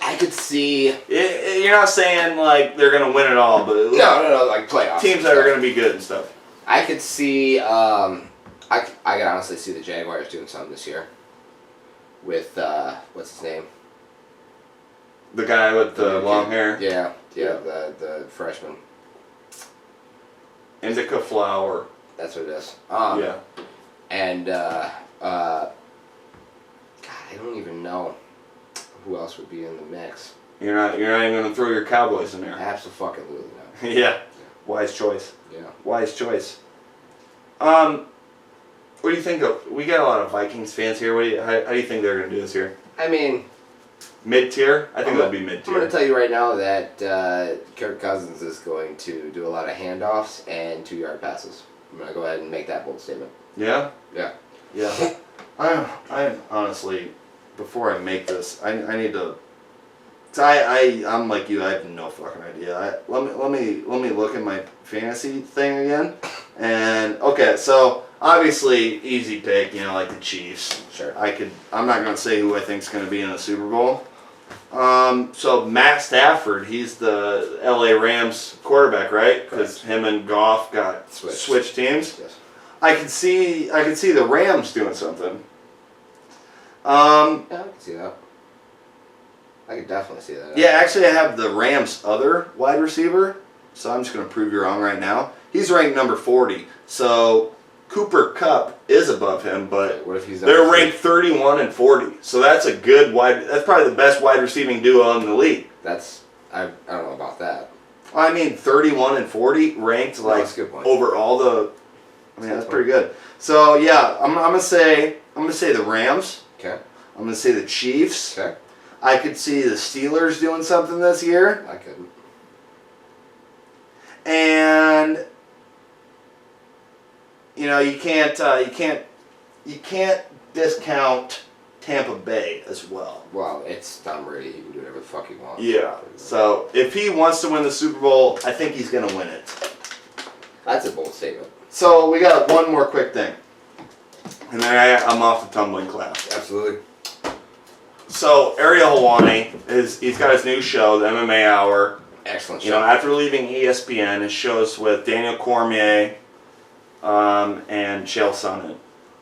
I could see. You're not saying like they're gonna win it all, but No, like playoffs. teams that are gonna be good and stuff. I could see. I could honestly see the Jaguars doing something this year. With what's his name? The guy with the new long kid. hair. Yeah. The freshman. Indica flower. That's what it is. Yeah. And God, I don't even know who else would be in the mix. You're not even gonna throw your Cowboys in there. Absolutely not. Yeah. Wise choice. Yeah. Wise choice. What do you think of? We got a lot of Vikings fans here. How do you think they're gonna do this year? I mean, Mid tier? I think I'm it'll be I'm mid going to tier. tell you right now that Kirk Cousins is going to do a lot of handoffs and 2-yard passes. I'm going to go ahead and make that bold statement. Yeah. Yeah. Yeah. I honestly, before I make this, I need to. I'm like you. I have no fucking idea. Let me look at my fantasy thing again. And okay, so obviously easy pick. Like the Chiefs. Sure. I'm not gonna say who I think's gonna be in the Super Bowl. So Matt Stafford, he's the LA Rams quarterback, right? Because him and Goff got switched teams. Yes. I can see the Rams doing something. Yeah, I can see that. I could definitely see that. Yeah, actually I have the Rams' other wide receiver, so I'm just going to prove you wrong right now. He's ranked number 40, so Cooper Kupp is above him, but what if he's they're ranked 31 and 40, so that's a good that's probably the best wide receiving duo in the league. I don't know about that. I mean, 31 and 40 ranked that's a good point. over all the. I mean, that's pretty good. So yeah, I'm gonna say the Rams. Okay. I'm gonna say the Chiefs. Okay. I could see the Steelers doing something this year, I couldn't. and you know you can't discount Tampa Bay as well. Well, it's Tom Brady. He can do whatever the fuck he wants. Yeah. So if he wants to win the Super Bowl, I think he's gonna win it. That's a bold statement. So we got one more quick thing, and then I'm off the tumbling cloud. Absolutely. So Ariel Helwani he's got his new show, the MMA Hour. Excellent show. You know, after leaving ESPN, his show's with Daniel Cormier and Chael Sonnen.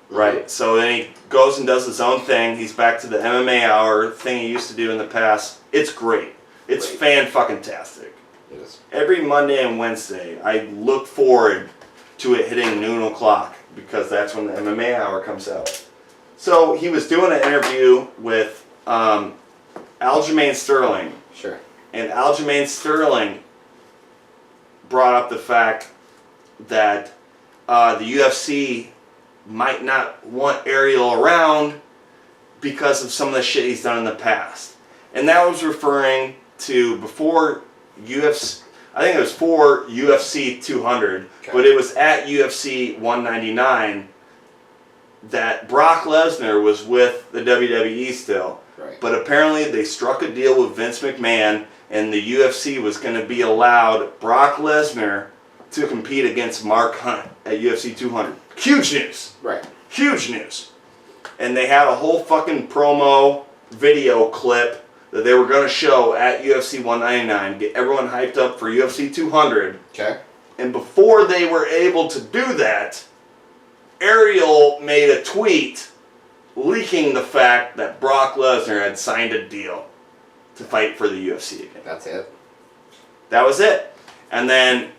Right. So then he goes and does his own thing. He's back to the MMA Hour thing he used to do in the past. It's great. It's fan-fucking-tastic. It is. Every Monday and Wednesday, I look forward to it hitting noon o'clock because that's when the MMA Hour comes out. So he was doing an interview with Aljamain Sterling. Sure. And Aljamain Sterling brought up the fact that the UFC might not want Ariel around because of some of the shit he's done in the past. And that was referring to before UFC, I think it was for UFC 200, but it was at UFC 199 that Brock Lesnar was with the WWE still. Right. But apparently they struck a deal with Vince McMahon and the UFC was going to be allowed Brock Lesnar to compete against Mark Hunt at UFC 200. Huge news. Right. Huge news. And they had a whole fucking promo video clip that they were going to show at UFC 199, get everyone hyped up for UFC 200. Okay. And before they were able to do that, Ariel made a tweet leaking the fact that Brock Lesnar had signed a deal to fight for the UFC again. That's it. That was it. And then,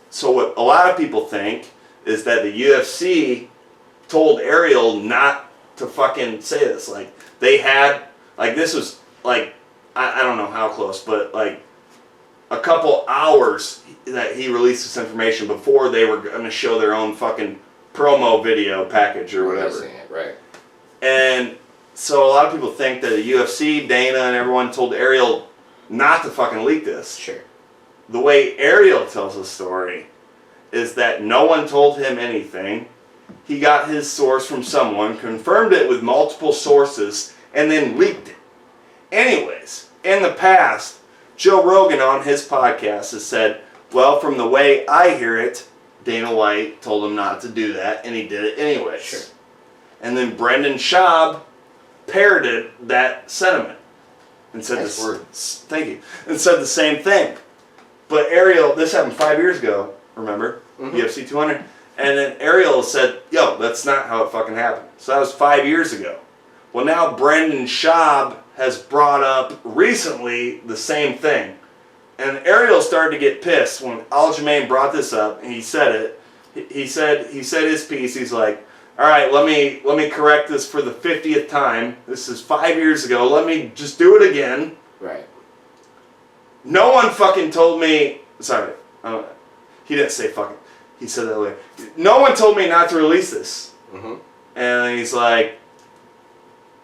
so what a lot of people think is that the UFC told Ariel not to fucking say this. Like, they had, like, this was, like, I don't know how close, but, like, a couple hours that he released this information before they were going to show their own fucking promo video package or whatever. Right. And so a lot of people think that the UFC, Dana, and everyone told Ariel not to fucking leak this. Sure. The way Ariel tells the story is that no one told him anything. He got his source from someone, confirmed it with multiple sources, and then leaked it. Anyways, in the past, Joe Rogan on his podcast has said, well, from the way I hear it, Dana White told him not to do that, and he did it anyways. Sure. And then Brendan Schaub parroted that sentiment and said thank you, and said the same thing. But Ariel, this happened 5 years ago, remember? Mm-hmm. UFC 200. And then Ariel said, yo, that's not how it fucking happened. So that was 5 years ago. Well, now Brendan Schaub has brought up recently the same thing. And Ariel started to get pissed when Aljamain brought this up, and he said it. He said his piece. He's like, all right, let me correct this for the 50th time. This is 5 years ago. Let me just do it again. Right. No one fucking told me. Sorry, he didn't say fucking. He said that way. No one told me not to release this. Mm-hmm. And he's like,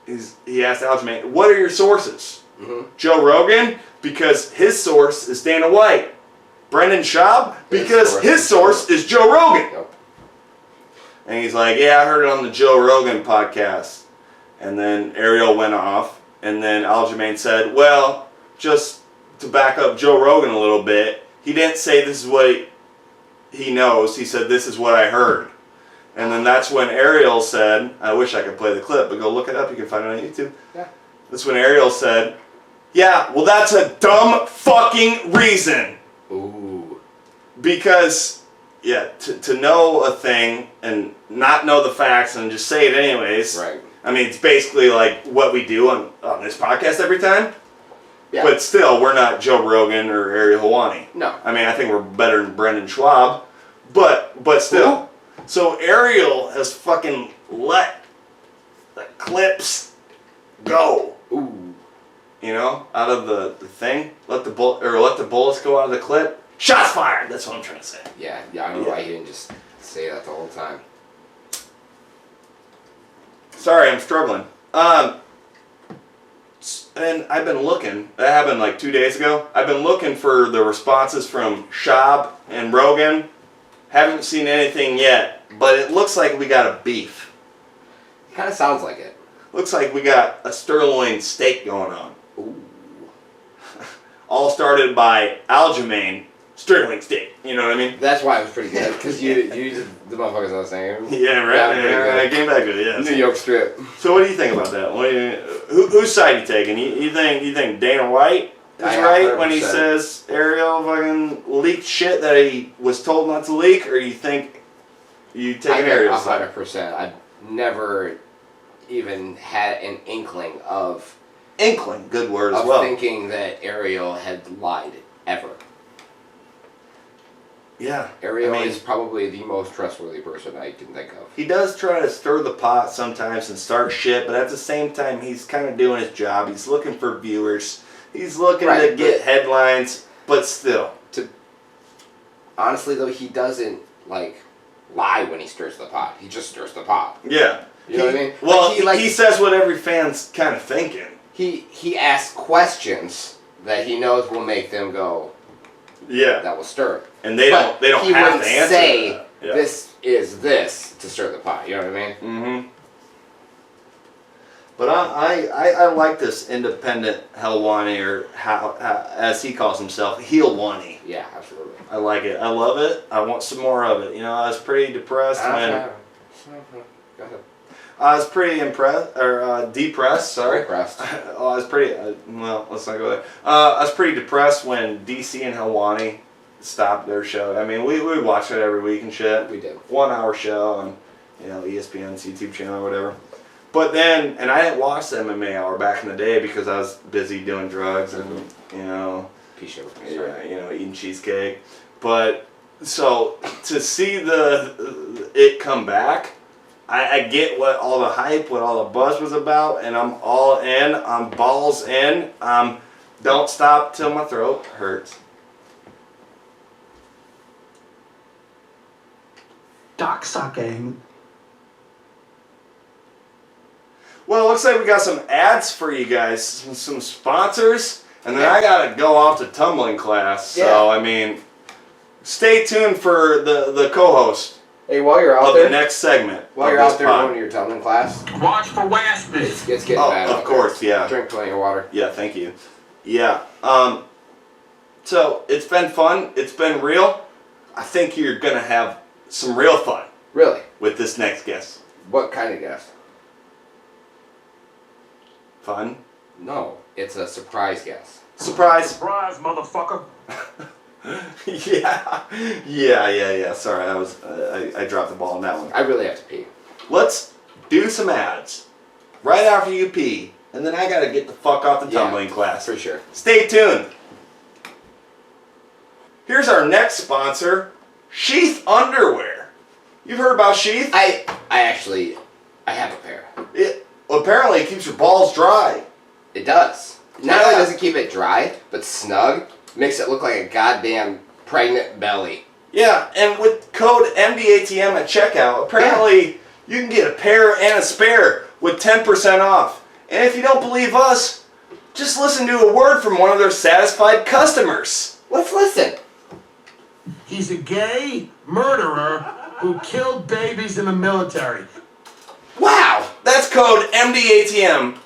he asked Aljamain, what are your sources? Mm-hmm. Joe Rogan, because his source is Dana White. Brendan Schaub, because his source is Joe Rogan. Yep. And he's like, yeah, I heard it on the Joe Rogan podcast. And then Ariel went off. And then Aljamain said, well, just to back up Joe Rogan a little bit, he didn't say this is what he knows. He said, this is what I heard. And then that's when Ariel said, I wish I could play the clip, but go look it up. You can find it on YouTube. Yeah. That's when Ariel said, Yeah, well, that's a dumb fucking reason. Ooh. Because, yeah, to know a thing and not know the facts and just say it anyways. Right. I mean, it's basically like what we do on this podcast every time. Yeah. But still, we're not Joe Rogan or Ariel Helwani. No. I mean, I think we're better than Brendan Schwab. But still. Ooh. So Ariel has fucking let the clips go. Ooh. You know, out of the thing. Let the bullets go out of the clip. Shots fired. That's what I'm trying to say. Yeah. I don't know why he didn't just say that the whole time. Sorry, I'm struggling. And I've been looking. That happened like 2 days ago. I've been looking for the responses from Schwab and Rogan. Haven't seen anything yet, but it looks like we got a beef. Kind of sounds like it. Looks like we got a sirloin steak going on. Ooh. All started by Aljamain sterling steak. You know what I mean? That's why it was pretty good, because you used the motherfuckers I was saying. Yeah, right. Yeah, I came back with it. Yeah. New York strip. So what do you think about that? Whose side you taking? You think Dana White is right when he 100%. says Ariel fucking leaked shit that he was told not to leak, or you think you taking Ariel's side? 100%. I've never even had an inkling of Good word as well. thinking that Ariel had lied ever. Yeah, Ariel I mean, is probably the most trustworthy person I can think of. he does try to stir the pot sometimes and start shit, but at the same time, he's kind of doing his job. He's looking for viewers. He's looking to get headlines, but still. Honestly, though, he doesn't, lie when he stirs the pot. He just stirs the pot. Yeah. You know what I mean? Well, Like, he says what every fan's kind of thinking. He asks questions that he knows will make them go, Yeah. that will stir it. And they don't he have wouldn't to answer say, that. Yeah. this is this to stir the pot. You know what I mean? Mm-hmm. But I like this independent Helwani, or how as he calls himself, Helwani. Yeah, absolutely. I like it. I love it. I want some more of it. You know, I was pretty depressed when Go ahead. I was pretty depressed. Sorry. Depressed. I was pretty. Well, let's not go there. I was pretty depressed when DC and Helwani stopped their show. I mean, we watch it every week and shit. We did. 1 hour show on, ESPN's YouTube channel or whatever. But then, and I didn't watch the MMA Hour back in the day because I was busy doing drugs and Piece of eating cheesecake. But so to see it come back, I get what all the hype, what all the buzz was about, and I'm all in. I'm balls in. Don't stop till my throat hurts. Doc sucking. Well, it looks like we got some ads for you guys, some sponsors, and then I gotta go off to tumbling class. So I mean, stay tuned for the co-host Hey, while you're out of there, the next segment. while of you're this out there pod. going to your tumbling class, Watch for Waspy. it's getting Oh, bad. of out course, there. yeah. Drink plenty of water. Yeah, thank you. Yeah. So it's been fun. It's been real. I think you're gonna have some real fun Really? with this next guest. What kind of guest? Fun. No, it's a surprise guest. Surprise. Surprise, motherfucker. Yeah. Sorry, I dropped the ball on that one. I really have to pee. Let's do some ads right after you pee, and then I gotta get the fuck off the tumbling class. For sure. Stay tuned. Here's our next sponsor, Sheath Underwear. You've heard about Sheath? I have a pair. It apparently keeps your balls dry. It does. Not Yeah. only does it keep it dry, but snug, makes it look like a goddamn pregnant belly. Yeah, and with code MDATM at checkout, apparently you can get a pair and a spare with 10% off. And if you don't believe us, just listen to a word from one of their satisfied customers. Let's listen. He's a gay murderer who killed babies in the military. Wow, that's code MDATM.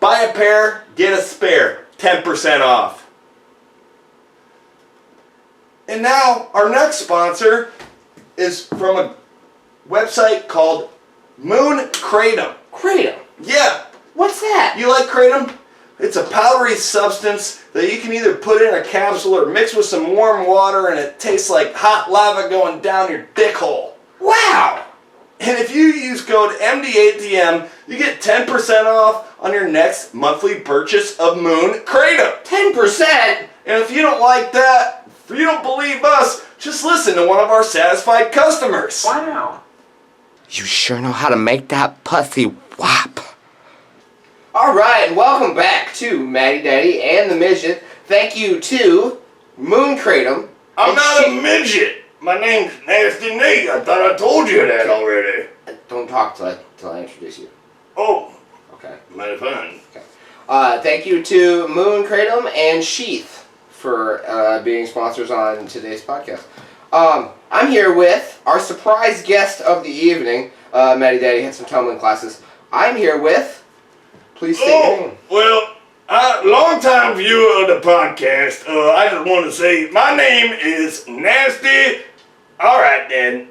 Buy a pair, get a spare, 10% off. And now, our next sponsor is from a website called Moon Kratom. Kratom. Yeah, What's that? you like Kratom? It's a powdery substance that you can either put in a capsule or mix with some warm water, and it tastes like hot lava going down your dick hole. Wow! And if you use code MDATM, you get 10% off on your next monthly purchase of Moon Kratom. 10%? And if you don't like that, if you don't believe us, just listen to one of our satisfied customers. Wow. You sure know how to make that pussy whop. Alright, welcome back to Maddie Daddy and the Midget. Thank you to Moon Kratom. I'm not a midget. My name's Nasty Nate. I thought I told you that already. Don't talk till I introduce you. Oh, Okay. mighty fine. Thank you to Moon Kratom and Sheath for being sponsors on today's podcast. I'm here with our surprise guest of the evening. Maddie Daddy had some tumbling classes. I'm here with... Please state your name. Well, long-time viewer of the podcast, I just want to say my name is Nasty, alright then,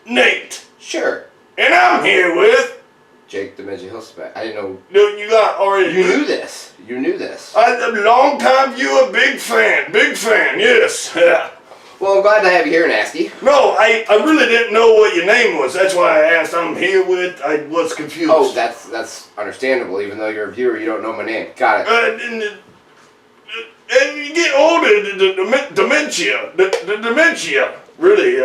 Nate. Sure. And I'm here with... Jake the Midget Hillspec. I didn't know... You got already... You knew this. You knew this. I'm a long-time viewer, big fan, yes. Well, I'm glad to have you here, Nasty. No, I really didn't know what your name was. That's why I asked. I'm here with. I was confused. Oh, that's understandable. Even though you're a viewer, you don't know my name. Got it. And you get older, the dementia really.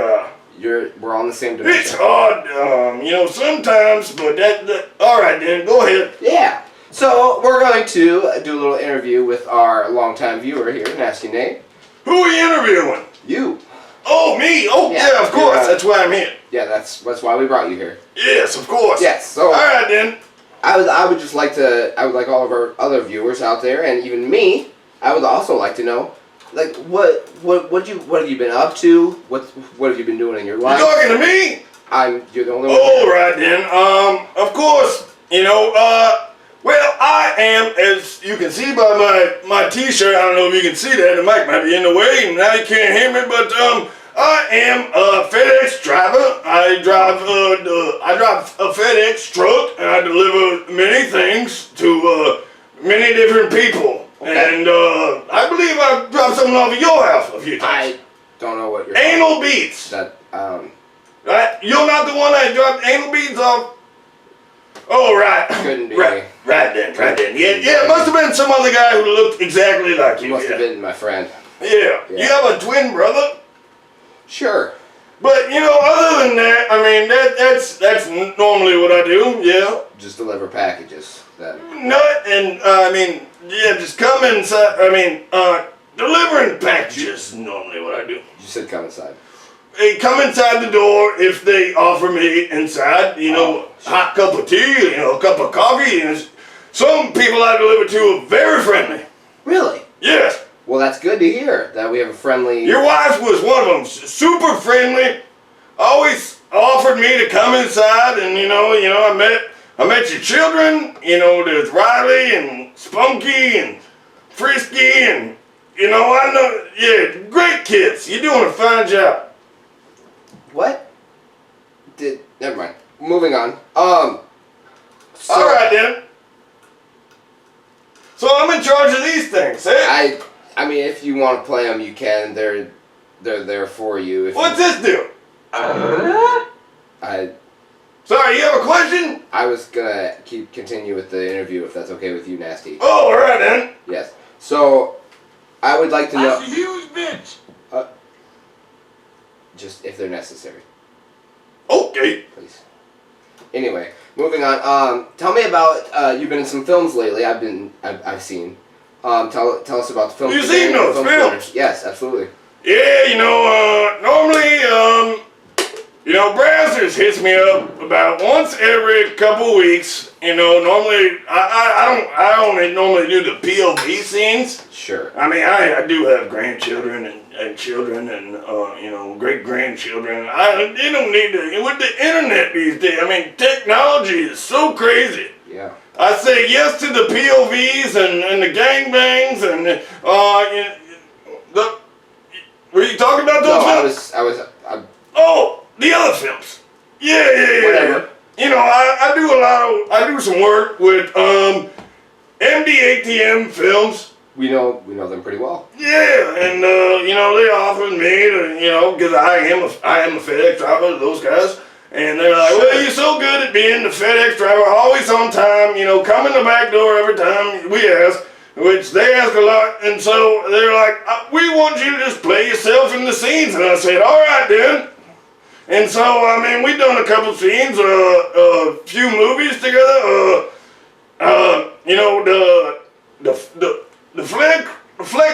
We're on the same It's dimension. hard, sometimes. But that. All right, then go ahead. Yeah. So we're going to do a little interview with our longtime viewer here, Nasty Nate. Who are you interviewing? You. Oh, me. Oh, yeah, of course. That's why I'm here. Yeah, that's why we brought you here. Yes, of course. Yes. So. All right, then. I would just like to. I would like all of our other viewers out there, and even me. I would also like to know, like, what have you been up to? What have you been doing in your life? You talking to me? You're the only one. All right then. Of course, well, I am, as you can see by my T-shirt. I don't know if you can see that. The mic might be in the way, and now you can't hear me. But I am a FedEx driver. I drive a FedEx truck, and I deliver many things to many different people. Okay. And I believe I dropped something off at your house a few times. I don't know what you're. Anal beads. That Right? You're not the one that dropped anal beads off. Oh, right. Couldn't be. Right then. Yeah, it must have been some other guy who looked exactly like you. Must have been my friend. Yeah. You have a twin brother? Sure. But, other than that, I mean, that's normally what I do, yeah. Just deliver packages. Just come inside, delivering packages is normally what I do. You said come inside. They come inside the door if they offer me inside, hot cup of tea, a cup of coffee. And some people I deliver to are very friendly. Really? Yes. Well, that's good to hear that we have a friendly... Your wife was one of them, super friendly. Always offered me to come inside, and I met your children. There's Riley and Spunky and Frisky, and I know, yeah, great kids. You're doing a fine job. What? Never mind. Moving on. All right then. So I'm in charge of these things, eh? I mean, if you want to play them, you can. They're there for you. What's this do? Sorry, you have a question? I was gonna continue with the interview if that's okay with you, Nasty. Oh, all right then. Yes. So, I would like to know. That's a huge bitch. Just if they're necessary. Okay. Please. Anyway, moving on. Tell me about you've been in some films lately. I've seen. Tell us about the films. You've seen those films? Yes, absolutely. Yeah, normally, Brazzers hits me up about once every couple weeks. Normally, I only normally do the POV scenes. Sure. I mean, I do have grandchildren and children and, great-grandchildren. They don't need to, with the internet these days, I mean, technology is so crazy. Yeah. I say yes to the POVs and the gangbangs and, were you talking about those films? Oh, the other films. Yeah. Whatever. I do some work with, MDATM Films. We know them pretty well. Yeah, and you know, they offered me to, you know, because I am a FedEx driver to those guys, and they're like, well, you're so good at being the FedEx driver, always on time, you know, come in the back door every time we ask, which they ask a lot, and so they're like, we want you to just play yourself in the scenes, and I said, all right then. And so, I mean, we've done a couple scenes, a few movies together, you know, the flick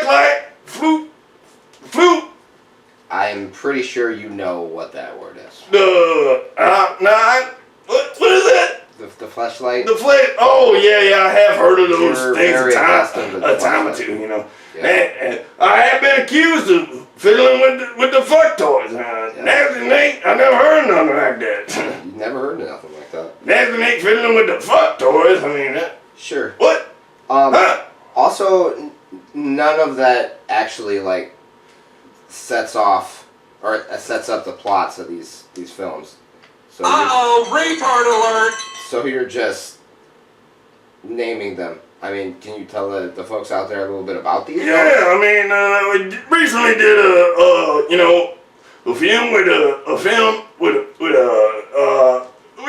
light, flute. I'm pretty sure you know what that word is. What is that? The flashlight. The flick. Oh yeah, I have heard of those You're things very accustomed to the a time or flashlight. two, you know. Yeah. And I have been accused of fiddling with the fuck toys. Nasty Nate, I never heard nothing like that. You never heard of nothing like that. Nasty Nate fiddling with the fuck toys. I mean, Sure. what? Huh? Also, none of that actually like sets off or sets up the plots of these films. So retard alert! So you're just naming them. I mean, can you tell the folks out there a little bit about these? Yeah, I mean, we recently did a film we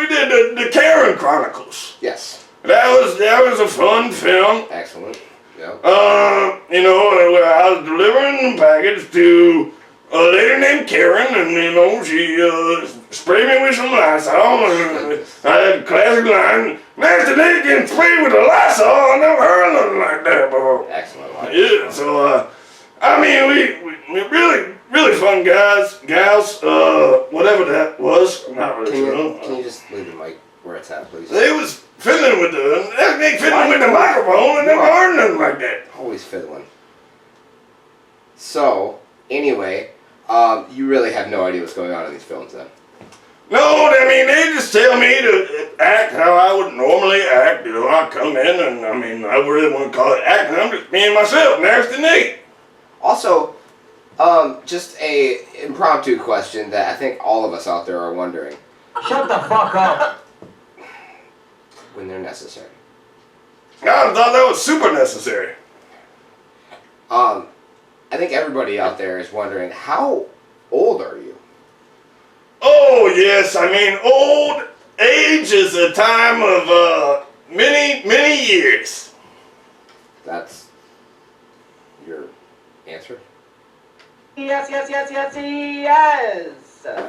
did the Karen Chronicles. Yes. That was a fun film. Excellent. Yep. You know, I was delivering a package to a lady named Karen, and you know, she sprayed me with some Lysol, and I had a classic line, Nasty Nate getting sprayed with a Lysol, I never heard nothing like that before. Excellent line. Yeah, so, I mean, we really fun guys, gals, whatever that was, I'm not really sure. Can you just leave the mic where it's at, please? They was fiddling with the microphone, and never heard nothing like that. Always fiddling. So, anyway, you really have no idea what's going on in these films then? No, I mean, they just tell me to act how I would normally act. You know, I come in and, I mean, I really want to call it acting. I'm just being myself, Nasty Nate. Also, just a impromptu question that I think all of us out there are wondering. Shut the fuck up! When they're necessary. I thought that was super necessary. I think everybody out there is wondering, how old are you? Oh, yes, I mean, old age is a time of many years. That's your answer? Yes.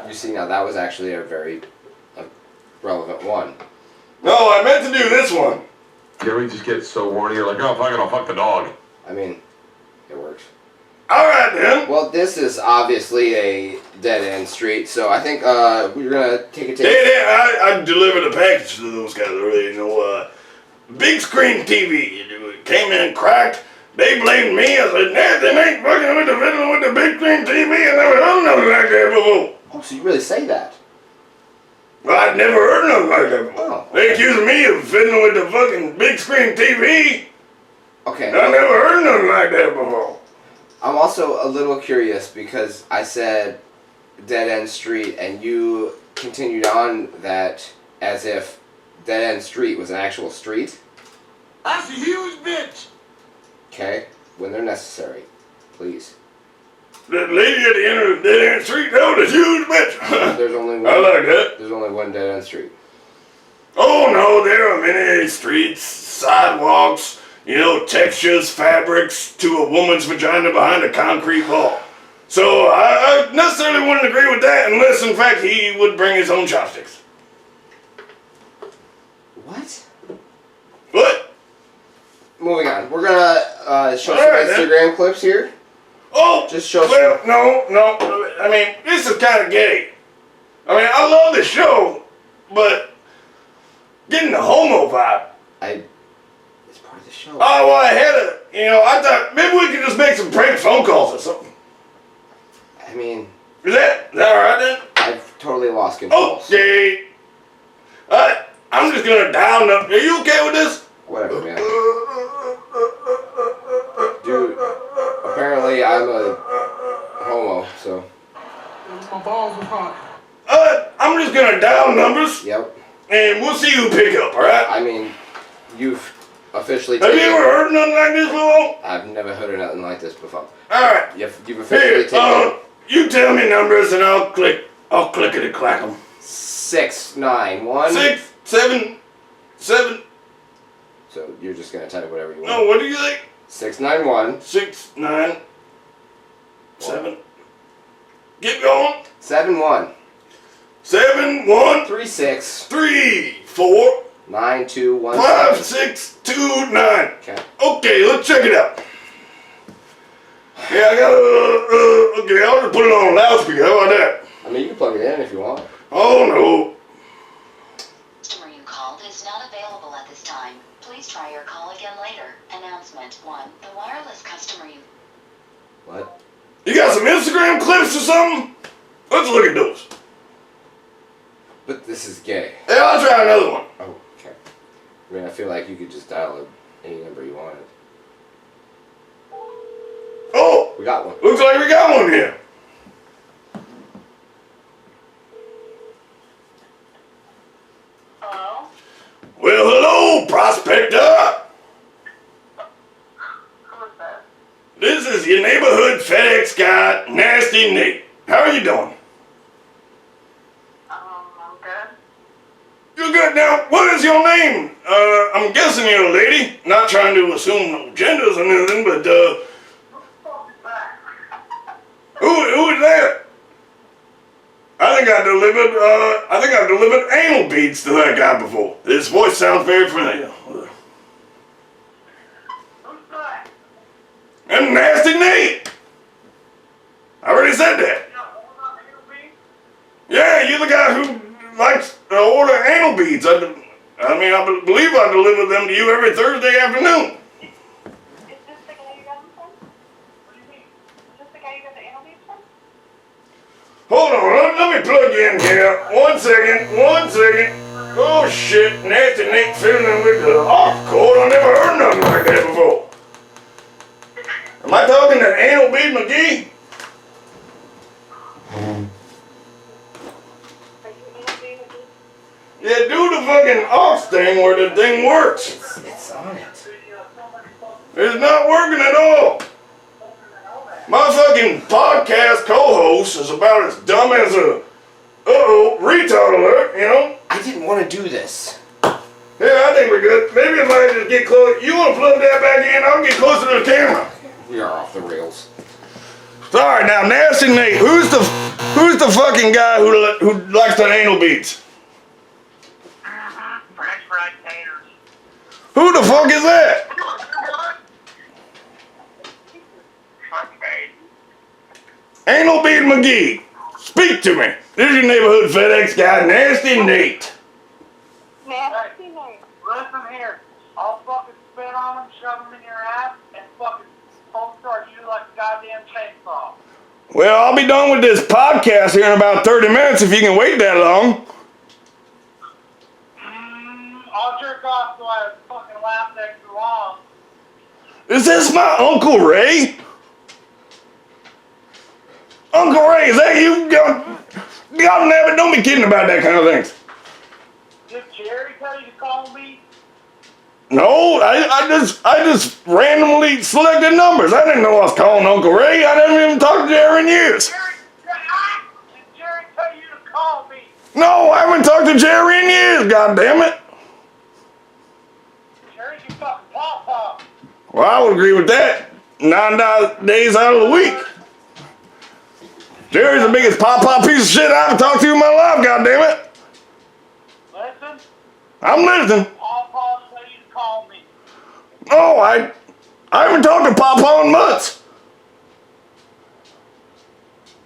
You see, now that was actually a very relevant one. No, I meant to do this one. Gary just gets so horny, you're like, oh, fuck it, I'll fuck the dog. I mean, it works. All right, then. Well, this is obviously a dead-end street, so I think we're going to take a take. I delivered a package to those guys already, you know, big screen TV. It came in cracked. They blamed me. I said, Nasty Nate fucking with the fiddling with the big screen TV. I never heard nothing like that before. Oh, so you really say that? Well, I'd never heard nothing like that before. Oh. They accused me of fiddling with the fucking big screen TV. Okay. I never heard nothing like that before. I'm also a little curious because I said dead-end street and you continued on that as if dead-end street was an actual street. That's a huge bitch! Okay? When they're necessary. Please. That lady at the end of the dead end street, that was a huge bitch. There's only one. I like that. There's only one dead-end street. Oh no, there are many streets, sidewalks, you know, textures, fabrics to a woman's vagina behind a concrete wall. So I necessarily wouldn't agree with that unless, in fact, he would bring his own chopsticks. What? What? Moving on. We're gonna show some Alright, then. Instagram clips here. Oh, Just show well, no. I mean, this is kind of gay. I mean, I love the show, but getting the homo vibe. It's part of the show. Oh, well, I thought maybe we could just make some prank phone calls or something. I mean, Is that alright then? I've totally lost control. Okay. I'm just gonna down up. Are you okay with this? Whatever, man. Dude, apparently I'm a homo, so. My balls are hot. I'm just gonna dial numbers, Yep. and we'll see who pick up, alright? I mean, you've officially Have you taken. ever heard nothing like this before? I've never heard nothing like this before. Alright. You've officially Here, taken you tell me numbers and I'll click it and clack them. 691. 6, 7, 7. So you're just gonna type whatever you want. No, what do you think? 691. 6, 9, 7. Keep going. 71. 7, 1, 36. 3, 4, 9217. 5, 6, 2, 9. Okay. Okay, let's check it out. Yeah, I got okay, I'll just put it on loudspeaker. How about that? I mean, you can plug it in if you want. Oh no. Customer you called is not available at this time. Please try your call again later. Announcement 1. The wireless customer you... What? You got some Instagram clips or something? Let's look at those. But this is gay. Hey, I'll try another one. Oh, okay. I mean, I feel like you could just dial any number you wanted. Oh, We got one. looks like we got one here. Hello? Well, hello, prospector. Who is this? This is your neighborhood FedEx guy, Nasty Nate. How are you doing? I'm good. You're good. Now, what is your name? I'm guessing you're a lady. Not trying to assume no genders or anything, but, Who the fuck is that? who is that? I think I delivered anal beads to that guy before. His voice sounds very familiar. Who's that? And Nasty Nate. I already said that. You know, hold on, it'll be? Yeah, you're the guy who likes to order anal beads. I believe I deliver them to you every Thursday afternoon. Is this the guy you got them from? What do you mean? Is this the guy you got the anal beads from? Hold on, let me plug you in here. One second. Oh shit, Nasty Nate fiddling with the aux cord. I never heard nothing like that before. Am I talking to Anal Bead McGee? Are you anal bead with this? Yeah, do the fucking aux thing where the thing works. It's on it. It's not working at all. My fucking podcast co-host is about as dumb as a retard alert, you know? I didn't want to do this. Yeah, I think we're good. Maybe if I just get close. You want to plug that back in? I'll get closer to the camera. We are off the rails. Sorry, now, Nasty Nate, who's the fucking guy who likes the anal beads? French fried taters. Who the fuck is that? Anal Bead McGee, speak to me. This is your neighborhood FedEx guy, Nasty Nate. Nasty Nate. Listen here. I'll fucking spit on them, shove them in your ass, and fucking start you like a goddamn chainsaw. Well, I'll be done with this podcast here in about 30 minutes if you can wait that long. I'll jerk off so I fucking laugh extra long. Is this my Uncle Ray? Uncle Ray, is that you? God damn it, don't be kidding about that kind of things. Did Jerry tell you to call me? No, I just randomly selected numbers. I didn't know I was calling Uncle Ray. I didn't even talk to Jerry in years. Did Jerry tell you to call me? No, I haven't talked to Jerry in years, god damn it. Jerry's your fucking pawpaw. Well, I would agree with that. 9 days out of the week. Jerry's the biggest pop piece of shit I ever talked to in my life, god damn it. Listen, I'm listening. pawpaw tell you to call me. No, I haven't talked to Papa in months.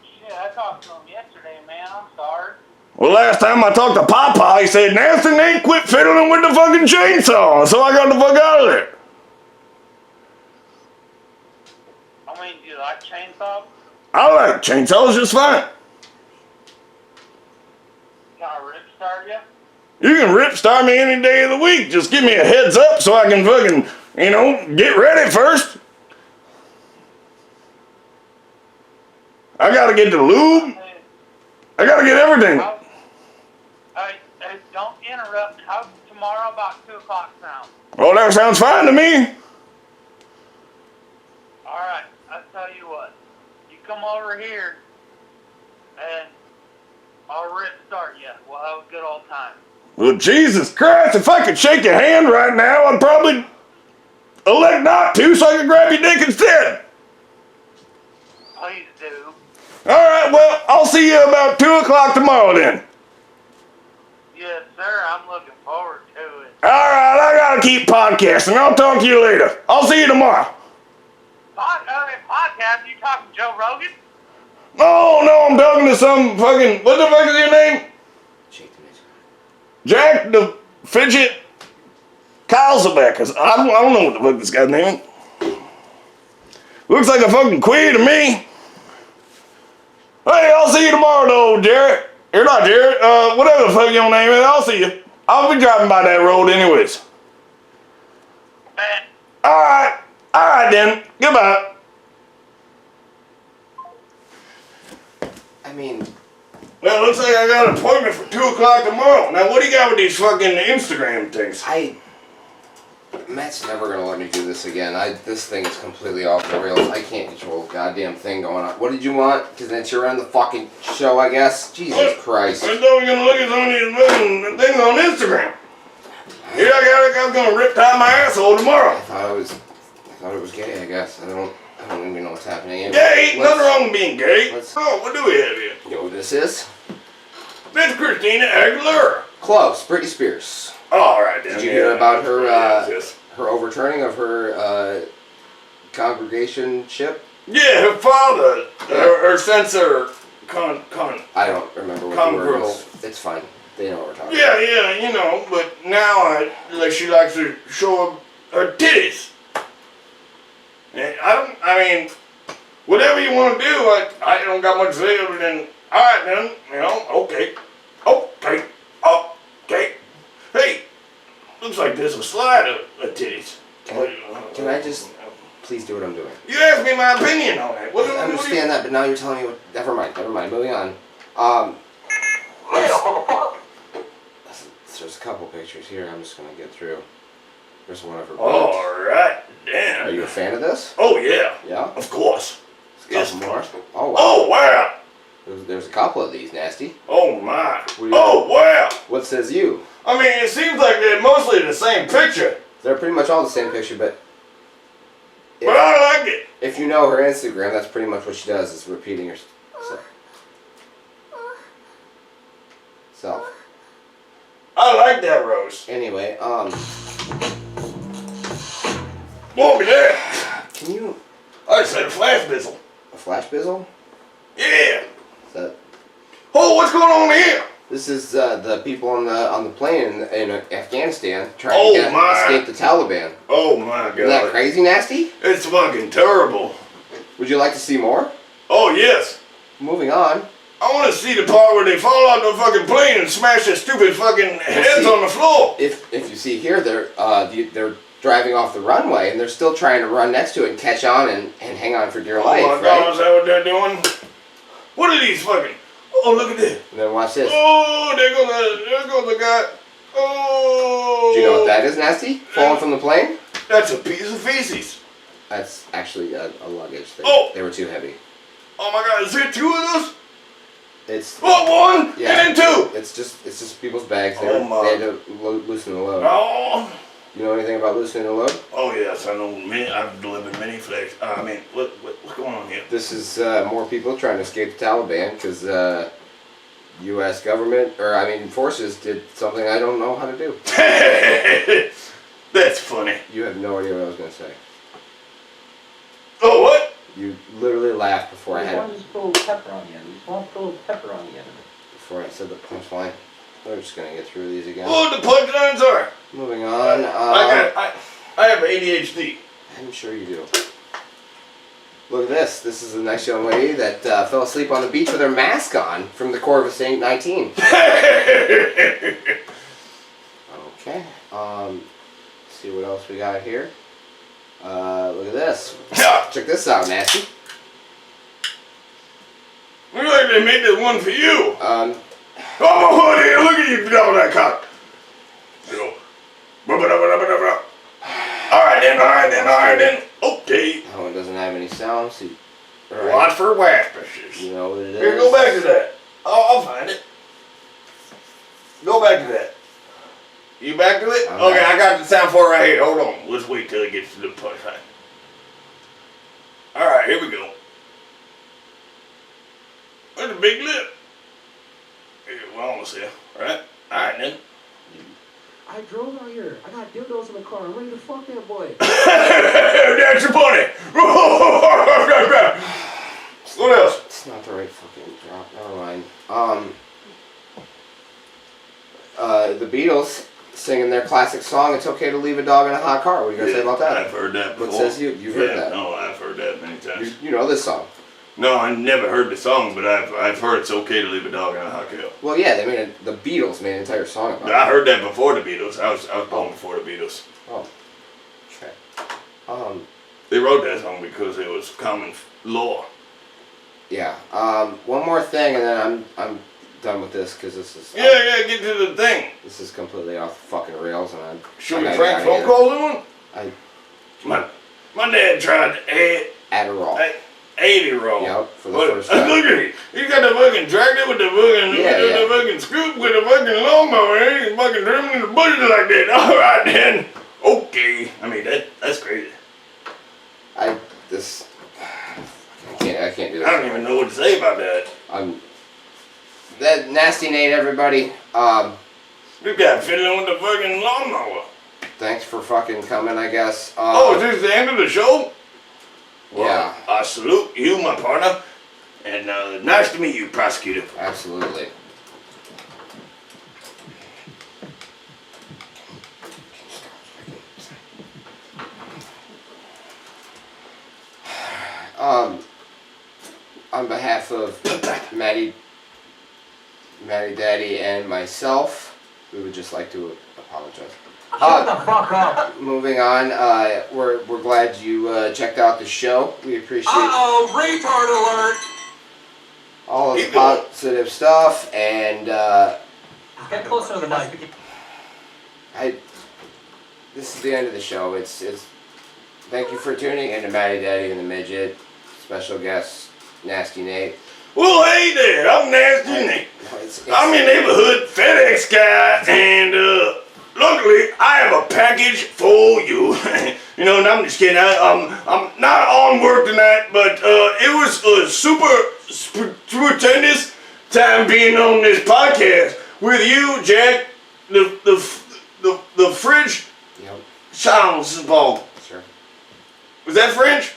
Shit, I talked to him yesterday, man. I'm sorry. Well, last time I talked to Papa, he said, Nasty Nate, quit fiddling with the fucking chainsaw. So I got the fuck out of there. I mean, do you like chainsaws? I like chainsaws just fine. Can I rip start you? You can rip start me any day of the week. Just give me a heads up so I can fucking, get ready first. I gotta get the lube. I gotta get everything. Hey, don't interrupt. How tomorrow about 2 o'clock now? Well, that sounds fine to me. Alright, I'll tell you what. You come over here, and I'll start you. We'll have a good old time. Well, Jesus Christ, if I could shake your hand right now, I'd probably elect not to so I could grab your dick instead. Please do. All right, well, I'll see you about 2 o'clock tomorrow then. Yes, sir. I'm looking forward to it. All right, I gotta keep podcasting. I'll talk to you later. I'll see you tomorrow. Podcast? You talking Joe Rogan? No, I'm talking to some fucking, what the fuck is your name? Jack the Fidget Carlsbeck. I don't know what the fuck this guy's name is. Looks like a fucking queen to me. Hey, I'll see you tomorrow though, Jared. You're not Jared. Whatever the fuck your name is, I'll see you. I'll be driving by that road anyways. Man. Alright then. Goodbye. I mean, Well, it looks like I got an appointment for 2 o'clock tomorrow. Now, what do you got with these fucking Instagram things? Matt's never gonna let me do this again. This thing is completely off the rails. I can't control the goddamn thing going on. What did you want? Because that's your end of the fucking show, I guess. Jesus Christ. I thought we were gonna look at some of these fucking things on Instagram. Here I was gonna rip tie my asshole tomorrow. I thought it was gay, I guess. I don't even know what's happening. Anyway, Gay? Nothing wrong with being gay. let's- Oh, what do we have here? You know what this is? That's Christina Aguilera. Close. Britney Spears. All right, then. Did you hear about her, yes. her overturning of her congregationship? Yeah, her father, her censor, I don't remember what the word is. It's fine. They know what we're talking about. Yeah, you know, but now she likes to show her titties. And I mean, whatever you want to do, I don't got much to say other than, all right then, you know, okay. Hey, looks like there's a slide of titties. Can I just please do what I'm doing? You asked me my opinion on that. I understand that, but now you're telling me what. Never mind. Moving on. There's a couple pictures here. I'm just gonna get through. There's one of her. All right, damn. Are you a fan of this? Oh yeah. Yeah. Of course. There's a couple more. Oh wow. Oh wow. There's a couple of these, nasty. Oh my. What Oh wow. What says you? I mean, it seems like they're mostly the same picture, They're pretty much all the same picture, but but I like it. if you know her Instagram, that's pretty much what she does, is repeating herself. I like that, Rose. Anyway, Won't be there. can you I said a flash bizzle. a flash bizzle? Yeah. Is that Oh, what's going on here? this is the people on the plane in Afghanistan trying Oh, to my. escape the Taliban. Oh my God. Isn't that crazy, nasty? It's fucking terrible. Would you like to see more? Oh yes. Moving on. I want to see the part where they fall out the fucking plane and smash their stupid fucking heads on the floor. If you see here, they're driving off the runway and they're still trying to run next to it and catch on and hang on for dear life, Oh my right? God, is that what they're doing? What are these fucking? Oh, look at this. And then watch this. Oh, there goes the guy. Oh. Do you know what that is, nasty? Falling from the plane? That's a piece of feces. That's actually a luggage thing. Oh. They were too heavy. Oh my God, is there two of those? It's Oh, one yeah. and then two. It's just people's bags. They had to loosen the load. Oh. You know anything about loosening the load? Oh yes, I know. I've delivered many flags. I mean, what's going on here? This is more people trying to escape the Taliban because U.S. government, forces did something I don't know how to do. That's funny. You have no idea what I was going to say. Oh, what? You literally laughed before I had Just throw pepper on the end. Just want to throw pepper on the end of it. before I said the punchline. We're just going to get through these again. Oh, the punchlines are. Moving on. I have ADHD. I'm sure you do. Look at this. This is a nice young lady that fell asleep on the beach with her mask on from the Corps of St. 19. Okay. See what else we got here. Look at this. Check this out, nasty. Looks like they made this one for you. Oh, my hoodie, look at you double that cock. So, all right then. Okay. That one doesn't have any sounds. So right. Watch for waspers. You know what it is. Here, go back to that. I'll find it. Go back to that. You back to it? I'm Okay, back. I got the sound for it right here. Hold on. Let's wait till it gets to the punchline. All right, here we go. There's a big lip. Here, we're almost there. All right? All right, then. I drove out here. I got dildos in the car. I'm ready to fuck that boy. That's your buddy. What else? It's not the right fucking drop. Never mind. The Beatles singing their classic song, "It's Okay to Leave a Dog in a Hot Car." What are you gonna say about that? I've heard that before. What says you? You've heard that? No, I've heard that many times. You know this song. No, I never heard the song, but I've heard it's okay to leave a dog in a hot car. Well, yeah, they made the Beatles made an entire song about it. I heard that before the Beatles. I was born before the Beatles. Oh, okay. They wrote that song because it was common law. Yeah. One more thing, and then I'm done with this because this is Yeah, get to the thing. this is completely off the fucking rails, and Should we I prank phone calls on? My dad tried Adderall. 80-roll. Yep, for the first time. Look at it. He got the fucking tractor with the fucking, the fucking scoop with the fucking lawnmower. And he's fucking trimming in the bushes like that. All right, then. Okay. I mean, that's crazy. I can't do this. I don't even know what to say about that. That Nasty Nate, everybody. This guy fiddling with the fucking lawnmower. Thanks for fucking coming, I guess. Is this the end of the show? Well, yeah. I salute you, my partner. And nice to meet you, prosecutor. Absolutely. On behalf of Maddie Daddy and myself, we would just like to apologize. Shut the fuck up. Moving on, we're glad you checked out the show. We appreciate Retard alert. all of the positive stuff, and Get closer to the mic. this is the end of the show. It's thank you for tuning in to Maddie Daddy and the Midget. Special guest Nasty Nate. Well, hey there, I'm Nasty Nate. I'm your neighborhood FedEx guy, and luckily I have a package for you. You know, and I'm just kidding. I'm not on work tonight, but it was a super stupendous time being on this podcast with you, Jack. The fridge. Yep. Sounds involved. Sure. Was that French?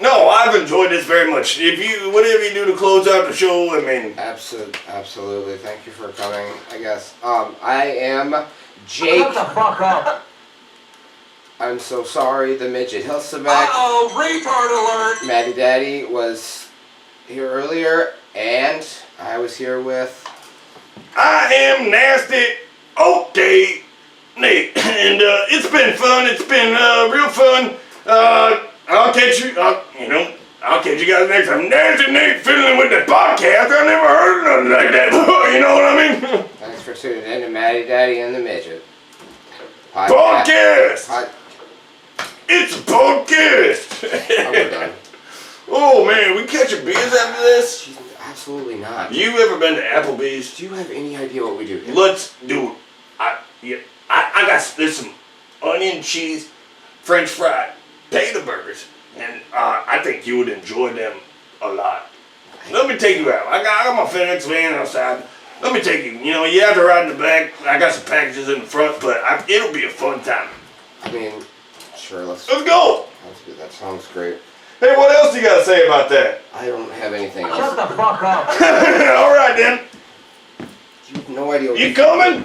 No, I've enjoyed this very much. Whatever you do to close out the show, I mean. Absolutely. Thank you for coming, I guess. I am Jake. Shut the fuck up. I'm so sorry, the Midget Hilsaback. Retard alert. Maddie Daddy was here earlier, and I was here with. I am Nasty. Okay, Nate. And it's been fun. It's been real fun. I'll catch you. I'll catch you guys next time. Nasty Nate fiddling with the podcast. I never heard of nothing like that. You know what I mean? Thanks for tuning in to Maddie Daddy and the Midget Podcast. It's a podcast. We're done. Oh man, we catching beers after this? Absolutely not. You ever been to Applebee's? Do you have any idea what we do here? Let's do it. I got there's some onion, cheese, French fried potato burgers, and I think you would enjoy them a lot. Let me take you out. I got my FedEx van outside. Let me take you. You know, you have to ride in the back. I got some packages in the front, but it'll be a fun time. I mean, sure, let's go. Let's do that. Sounds great. Hey, what else you got to say about that? I don't have anything else. Shut the fuck up. All right, then. You have no idea what You coming?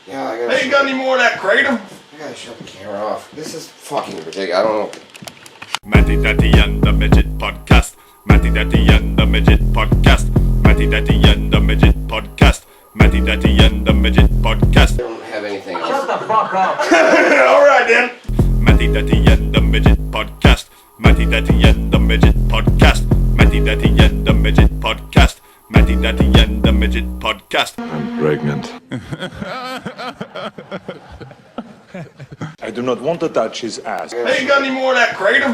Yeah, I gotta. Hey, you got any more of that kratom? I gotta shut the camera off. This is fucking ridiculous. I don't know. Matty Daddy and the Midget Podcast. Matty Daddy and the Midget Podcast. Matty Daddy and the Midget Podcast. Matty Daddy and the Midget Podcast. I don't have anything else. Shut the fuck up. All right, then. Matty Daddy and the Midget Podcast. Matty Daddy and the Midget Podcast. Matty Daddy and the Midget Podcast. Mdatm and the Midget Podcast. I'm pregnant. I do not want to touch his ass. Hey, you got any more of that kratom?